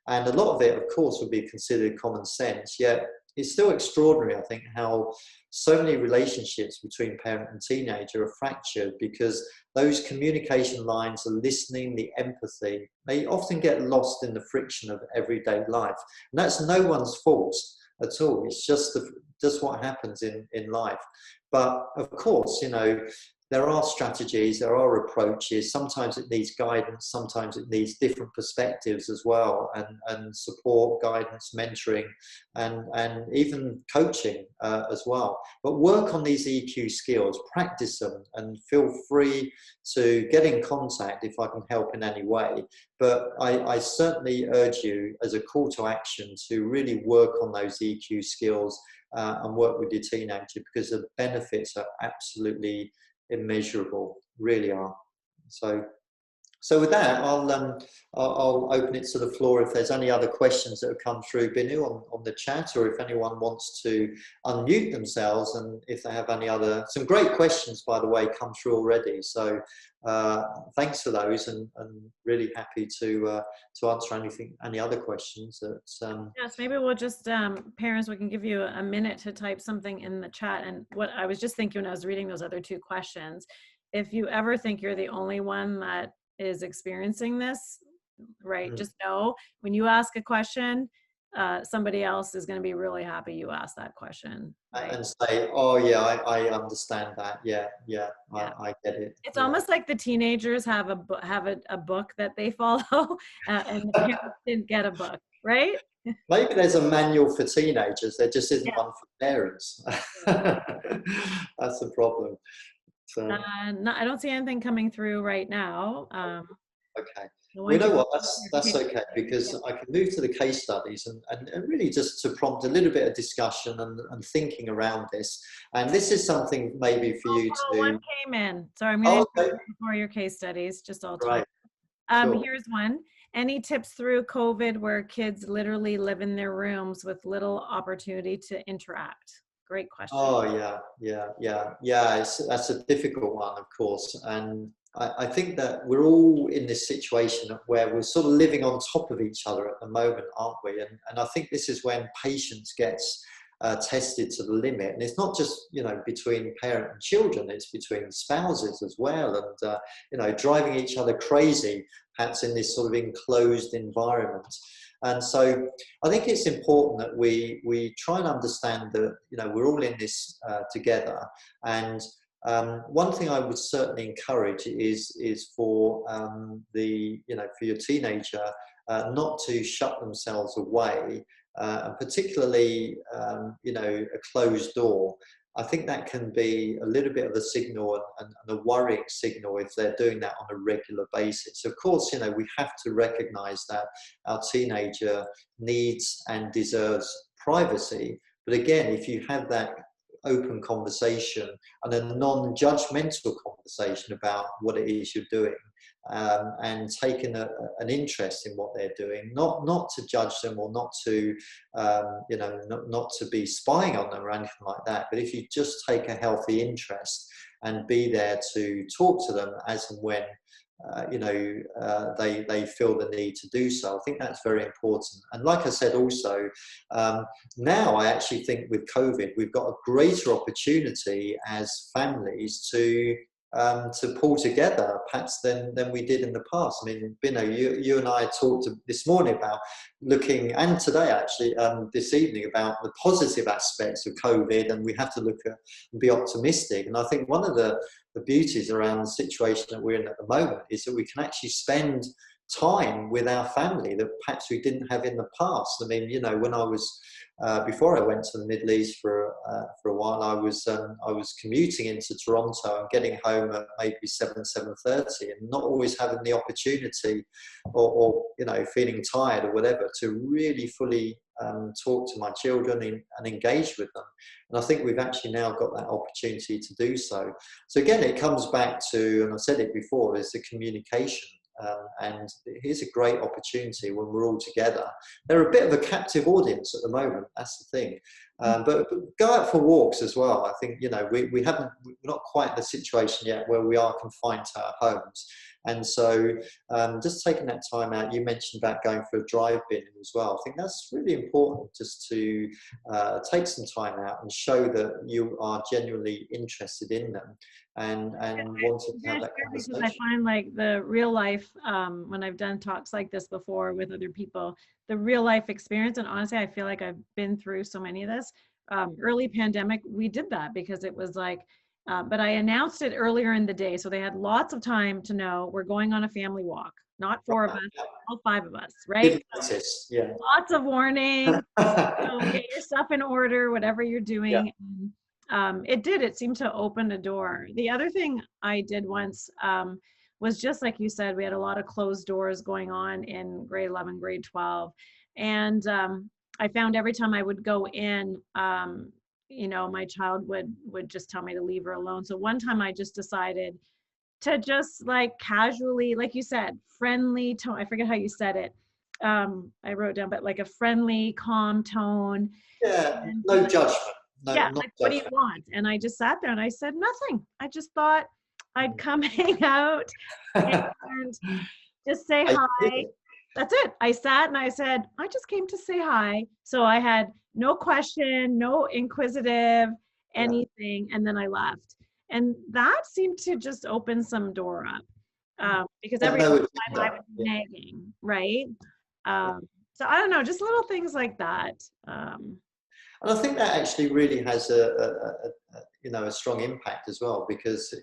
And a lot of it, of course, would be considered common sense, yet it's still extraordinary, I think, how so many relationships between parent and teenager are fractured because those communication lines, the listening, the empathy, they often get lost in the friction of everyday life. And that's no one's fault at all. It's just what happens in life. But of course, you know, there are strategies, there are approaches. Sometimes it needs guidance, sometimes it needs different perspectives as well, and support, guidance, mentoring, and even coaching as well. But work on these EQ skills, practice them, and feel free to get in contact if I can help in any way. But I certainly urge you as a call to action to really work on those EQ skills and work with your teenager, because the benefits are absolutely immeasurable, really are. So So with that, I'll open it to the floor if there's any other questions that have come through, Binu, on the chat, or if anyone wants to unmute themselves, and if they have any other, some great questions, by the way, come through already. So thanks for those, and really happy to answer any other questions that. Yes, maybe we'll just, parents, we can give you a minute to type something in the chat. And what I was just thinking when I was reading those other two questions, if you ever think you're the only one that is experiencing this, right, just know when you ask a question, somebody else is going to be really happy you asked that question, right? And say, oh yeah, I understand that. Yeah. I get it. It's almost like the teenagers have a book that they follow, and the parents didn't get a book, right? Maybe there's a manual for teenagers. There just isn't one for parents. That's the problem. So. No, I don't see anything coming through right now. Okay. Well, you know what? That's okay, because I can move to the case studies and really just to prompt a little bit of discussion and thinking around this. And this is something maybe for you to. One came in. Sorry, I'm going to before your case studies. Just all right. Sure. Here's one. Any tips through COVID where kids literally live in their rooms with little opportunity to interact? Great question. Oh yeah. That's a difficult one, of course, and I think that we're all in this situation where we're sort of living on top of each other at the moment, aren't we? And I think this is when patience gets tested to the limit, and it's not just between parent and children; it's between spouses as well, and driving each other crazy, perhaps in this sort of enclosed environment. And so I think it's important that we try and understand that we're all in this together. And one thing I would certainly encourage is for for your teenager not to shut themselves away, and particularly a closed door. I think that can be a little bit of a signal and a worrying signal if they're doing that on a regular basis. Of course, we have to recognize that our teenager needs and deserves privacy. But again, if you have that open conversation and a non-judgmental conversation about what it is you're doing, and taking an interest in what they're doing, not to judge them or not to not to be spying on them or anything like that, but if you just take a healthy interest and be there to talk to them as and when they feel the need to do so. I think that's very important. And like I said also, now I actually think with COVID we've got a greater opportunity as families to pull together perhaps than we did in the past. I mean, you and I talked this morning about looking, and today actually, this evening, about the positive aspects of COVID, and we have to look at and be optimistic. And I think one of the beauties around the situation that we're in at the moment is that we can actually spend time with our family that perhaps we didn't have in the past. I mean, when I was before I went to the Middle East for a while, I was commuting into Toronto and getting home at maybe 7:30, and not always having the opportunity, or feeling tired or whatever, to really fully talk to my children and engage with them. And I think we've actually now got that opportunity to do so. So again, it comes back to, and I said it before, is the communication. And here's a great opportunity when we're all together. They're a bit of a captive audience at the moment, that's the thing. But go out for walks as well. I think, we're not quite in the situation yet where we are confined to our homes. And so just taking that time out, you mentioned about going for a drive-in as well. I think that's really important, just to take some time out and show that you are genuinely interested in them and wanting to have that conversation. I find like the real life, when I've done talks like this before with other people, the real life experience, and honestly, I feel like I've been through so many of this. Early pandemic, we did that because it was like, but I announced it earlier in the day, so they had lots of time to know we're going on a family walk. Not 4 of us, all 5 of us, right? Yeah. Lots of warning. Get your stuff in order, whatever you're doing. Yeah. It seemed to open a door. The other thing I did once was just like you said, we had a lot of closed doors going on in grade 11, grade 12. And I found every time I would go in, my child would just tell me to leave her alone. So one time I just decided to just like casually, like you said, friendly tone. I forget how you said it. I wrote down, but like a friendly, calm tone. Yeah, And be no like, judgment. No, yeah, not like, what do you judgment. want? And I just sat there and I said nothing. I just thought I'd come hang out and just say I get hi. it. That's it. I sat and I said, I just came to say hi. So I had no question, no inquisitive, Yeah. anything. And then I left. And that seemed to just open some door up, because Had every no other time I agenda. was Yeah. nagging, right? Yeah. So I don't know, just little things like that. And I think that actually really has you know, a strong impact as well, because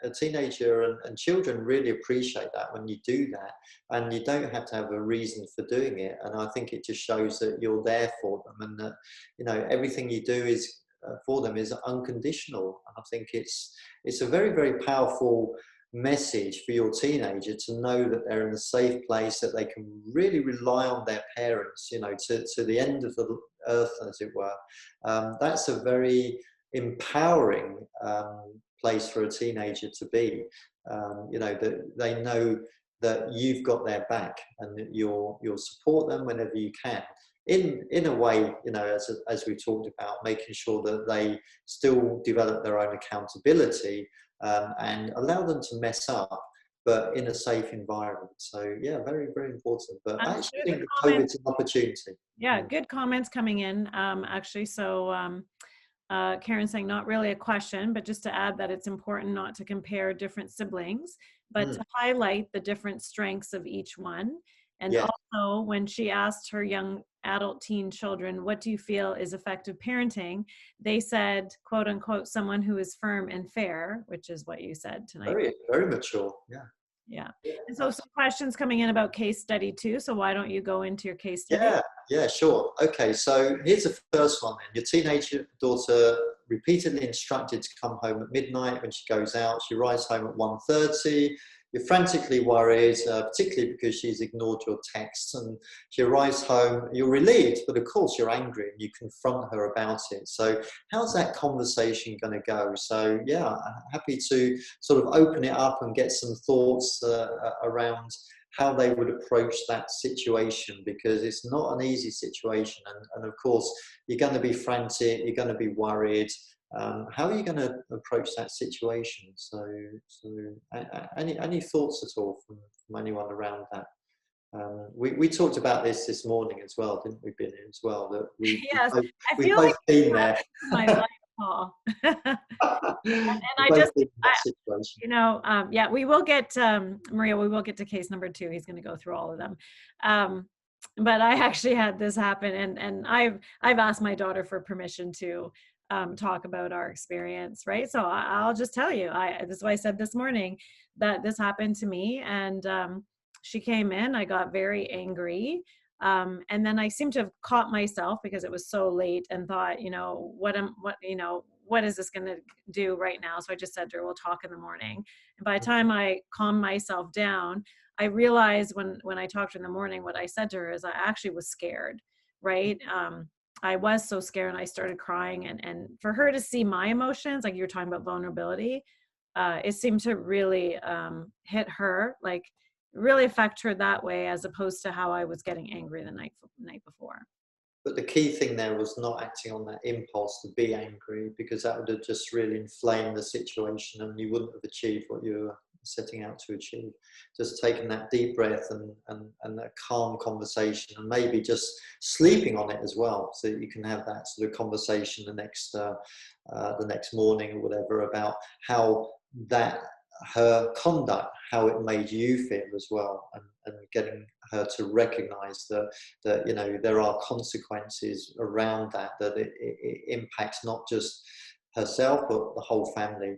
a teenager and children really appreciate that when you do that, and you don't have to have a reason for doing it. And I think it just shows that you're there for them, and that, you know, everything you do is for them is unconditional. And I think it's a very, very powerful message for your teenager to know that they're in a safe place, that they can really rely on their parents, you know, to the end of the earth, as it were. That's a very empowering place for a teenager to be. You know, that they know that you've got their back, and that you'll support them whenever you can. In a way, you know, as we talked about, making sure that they still develop their own accountability, and allow them to mess up, but in a safe environment. So yeah, very, very important. But I actually There's a think that comment. COVID's an opportunity. Yeah, Mm. good comments coming in, actually. So Karen saying, not really a question, but just to add that it's important not to compare different siblings, but Mm. to highlight the different strengths of each one. And Yeah, also, when she asked her young adult teen children, what do you feel is effective parenting? They said, quote unquote, someone who is firm and fair, which is what you said tonight. very, very mature. Yeah. Yeah. Yeah, And so some questions coming in about case study too. So why don't you go into your case study? yeah, yeah, sure. Okay, so here's the first one then. Your teenage daughter repeatedly instructed to come home at midnight. When she goes out, she arrives home at 1:30. You're frantically worried, particularly because she's ignored your texts, and she arrives home, you're relieved, but of course you're angry, and you confront her about it. So how's that conversation going to go? So yeah, happy to sort of open it up and get some thoughts around how they would approach that situation, because it's not an easy situation. And of course, you're going to be frantic, you're going to be worried. How are you going to approach that situation? So any thoughts at all from anyone around that? We talked about this morning as well, didn't we, Binny, as well? That Yes, I we've feel both like been there. my life, Paul. And We've I both just, been in that situation. yeah, we will get, Maria, we will get to case number 2. He's going to go through all of them. But I actually had this happen, and I've asked my daughter for permission to talk about our experience, right? So I'll just tell you, this is what I said this morning, that this happened to me, and she came in, I got very angry. And then I seemed to have caught myself because it was so late, and thought, what is this going to do right now? So I just said to her, we'll talk in the morning. And by the time I calmed myself down, I realized when I talked to her in the morning, what I said to her is I actually was scared, right? I was so scared, and I started crying, and for her to see my emotions, like you're talking about vulnerability, it seemed to really hit her, like really affect her that way, as opposed to how I was getting angry the night before. But the key thing there was not acting on that impulse to be angry, because that would have just really inflamed the situation, and you wouldn't have achieved what you were setting out to achieve. Just taking that deep breath and that calm conversation, and maybe just sleeping on it as well, so that you can have that sort of conversation the next morning or whatever, about how that her conduct, how it made you feel as well, and getting her to recognize that you know there are consequences around that it impacts not just herself but the whole family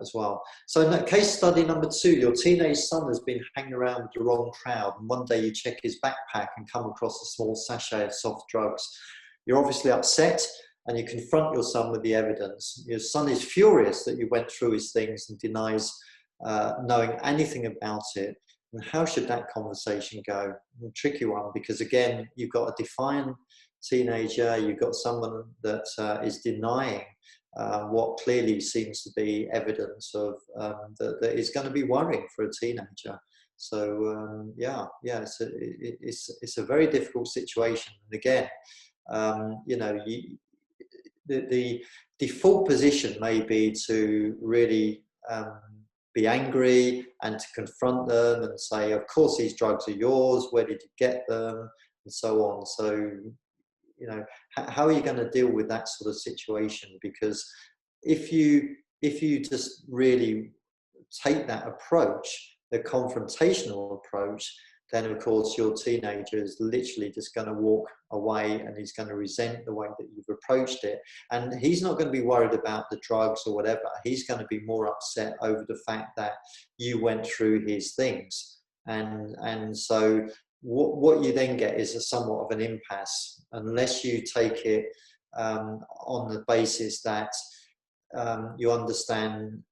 as well. So in that case study number 2, your teenage son has been hanging around with the wrong crowd, and one day you check his backpack and come across a small sachet of soft drugs. You're obviously upset, and you confront your son with the evidence. Your son is furious that you went through his things and denies knowing anything about it. And how should that conversation go? A tricky one, because again, you've got a defiant teenager, you've got someone that is denying what clearly seems to be evidence of that is going to be worrying for a teenager. So it's a very difficult situation. And again, the default position may be to really be angry and to confront them and say, of course these drugs are yours, where did you get them, and so on. So how are you going to deal with that sort of situation? Because if you just really take that approach, the confrontational approach, then of course your teenager is literally just going to walk away and he's going to resent the way that you've approached it. And he's not going to be worried about the drugs or whatever. He's going to be more upset over the fact that you went through his things. And so what you then get is a somewhat of an impasse, unless you take it on the basis that you understand,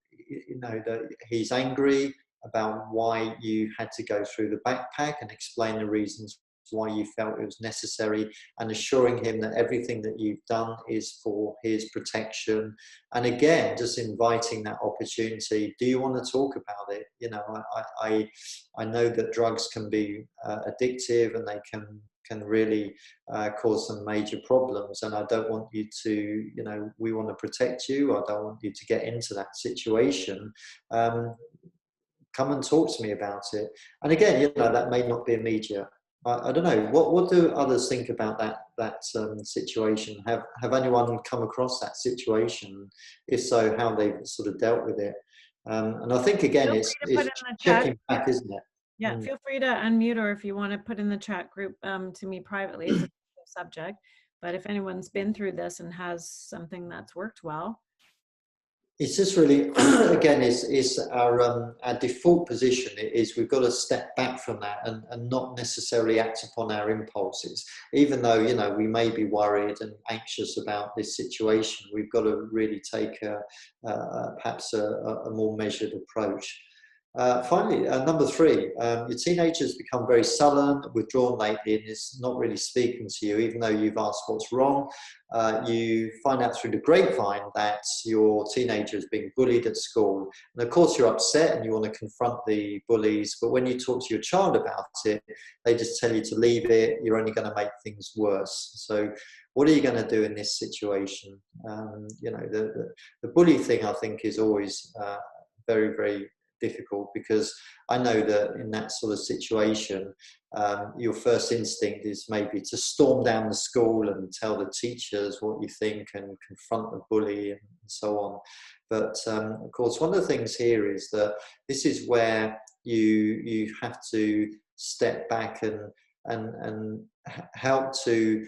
that he's angry about why you had to go through the backpack, and explain the reasons why you felt it was necessary, and assuring him that everything that you've done is for his protection. And again, just inviting that opportunity. Do you want to talk about it? I know that drugs can be addictive, and they can really cause some major problems, and I don't want you to, we want to protect you. I don't want you to get into that situation. Come and talk to me about it. And again, that may not be immediate. I don't know. What do others think about that situation? Have anyone come across that situation? If so, how they've sort of dealt with it? And I think again, it's checking back, isn't it? Yeah, feel free to unmute, or if you want to put in the chat group to me privately. It's a subject, but if anyone's been through this and has something that's worked well. It's just really, again, is our default position is we've got to step back from that and not necessarily act upon our impulses. Even though, we may be worried and anxious about this situation, we've got to really take perhaps a more measured approach. Finally, number 3, your teenager's become very sullen, withdrawn lately, and is not really speaking to you, even though you've asked what's wrong. You find out through the grapevine that your teenager is being bullied at school. And of course, you're upset and you want to confront the bullies, but when you talk to your child about it, they just tell you to leave it. You're only going to make things worse. So what are you going to do in this situation? The bully thing, I think, is always very, very difficult, because I know that in that sort of situation, your first instinct is maybe to storm down the school and tell the teachers what you think and confront the bully and so on. But of course, one of the things here is that this is where you have to step back and help to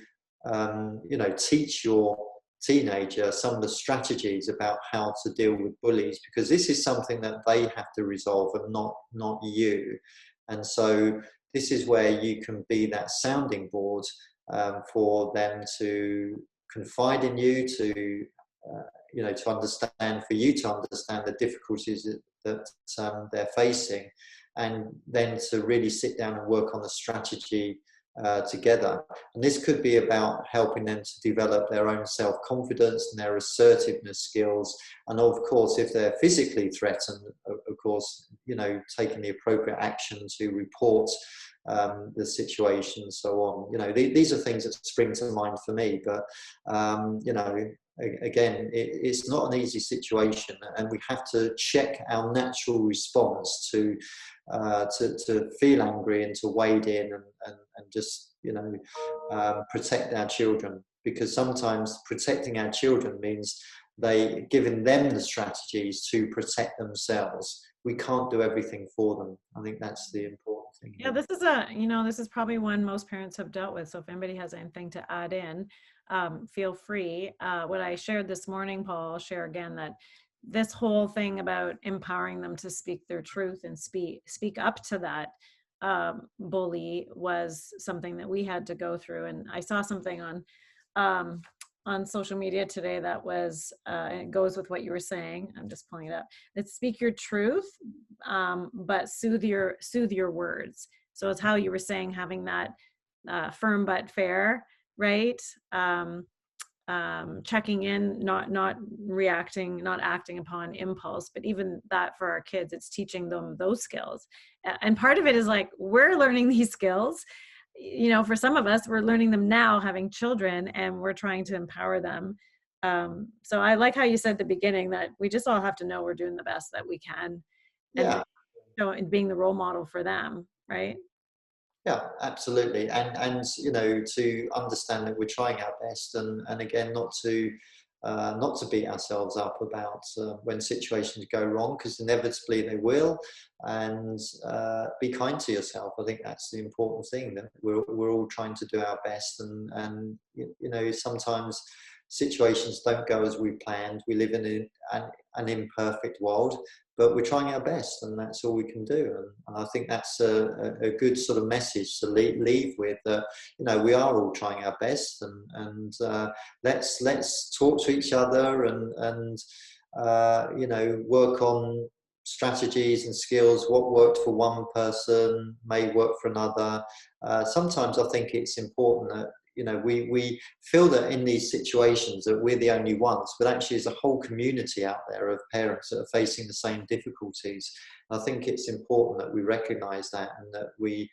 teach your teenager some of the strategies about how to deal with bullies, because this is something that they have to resolve and not you. And so this is where you can be that sounding board for them to confide in you, to understand, for you to understand the difficulties that they're facing, and then to really sit down and work on the strategy together. And this could be about helping them to develop their own self-confidence and their assertiveness skills. And of course, if they're physically threatened, of course, taking the appropriate action to report the situation and so on. These are things that spring to mind for me, but again, it's not an easy situation, and we have to check our natural response to feel angry and to wade in and just protect our children, because sometimes protecting our children means giving them the strategies to protect themselves. We can't do everything for them. I think that's the important thing. Yeah, this is probably one most parents have dealt with. So if anybody has anything to add in, feel free. What I shared this morning, Paul, I'll share again, that this whole thing about empowering them to speak their truth and speak up to that bully was something that we had to go through. And I saw something on social media today that was, it goes with what you were saying. I'm just pulling it up. It's speak your truth, but soothe your words. So it's how you were saying, having that firm but fair, right? checking in, not reacting, not acting upon impulse. But even that for our kids, it's teaching them those skills. And part of it is like, we're learning these skills. You know, for some of us, we're learning them now having children, and we're trying to empower them. So I like how you said at the beginning that we just all have to know we're doing the best that we can, and Yeah. and being the role model for them, right? Yeah, absolutely. And you know, to understand that we're trying our best, and again, not to beat ourselves up about when situations go wrong, because inevitably they will, and be kind to yourself. I think that's the important thing, that we're all trying to do our best, and you know, sometimes situations don't go as we planned. We live in an imperfect world, but we're trying our best, and that's all we can do. And I think that's a good sort of message to leave with. You know, we are all trying our best, and let's talk to each other, and you know, work on strategies and skills. What worked for one person may work for another. Sometimes I think it's important that, you know, we feel that in these situations that we're the only ones, but actually there's a whole community out there of parents that are facing the same difficulties. And I think it's important that we recognize that, and that we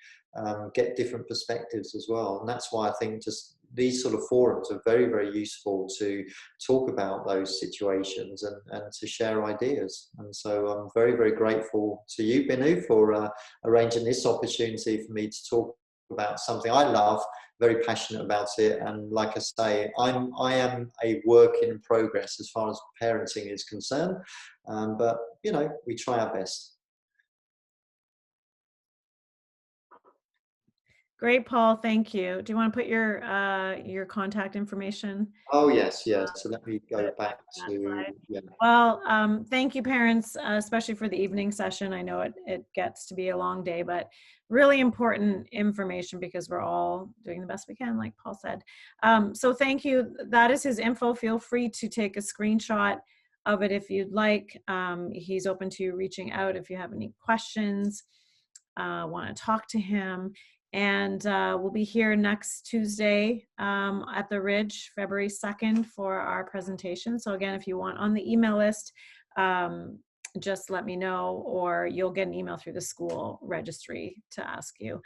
get different perspectives as well. And that's why I think just these sort of forums are very, very useful to talk about those situations, and to share ideas. And so I'm very, very grateful to you, Binu, for arranging this opportunity for me to talk about something I love, very passionate about it. And like I say, I am a work in progress as far as parenting is concerned. But, you know, we try our best. Great, Paul. Thank you. Do you want to put your contact information? Oh, yes, yes. So let me go back That to, slide. yeah. Well, thank you, parents, especially for the evening session. I know it gets to be a long day, but really important information, because we're all doing the best we can, like Paul said. So thank you. That is his info. Feel free to take a screenshot of it if you'd like. He's open to you reaching out if you have any questions, want to talk to him. And we'll be here next Tuesday at the Ridge, February 2nd, for our presentation. So again, if you want on the email list, just let me know, or you'll get an email through the school registry to ask you.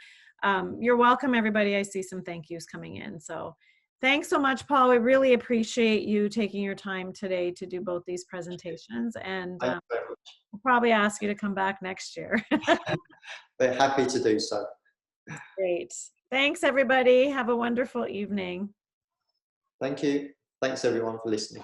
You're welcome, everybody. I see some thank yous coming in. So thanks so much, Paul. We really appreciate you taking your time today to do both these presentations. And Thank you very much. we'll probably ask you to come back next year. We're happy to do so. Great. Thanks, everybody. Have a wonderful evening. Thank you. Thanks, everyone, for listening.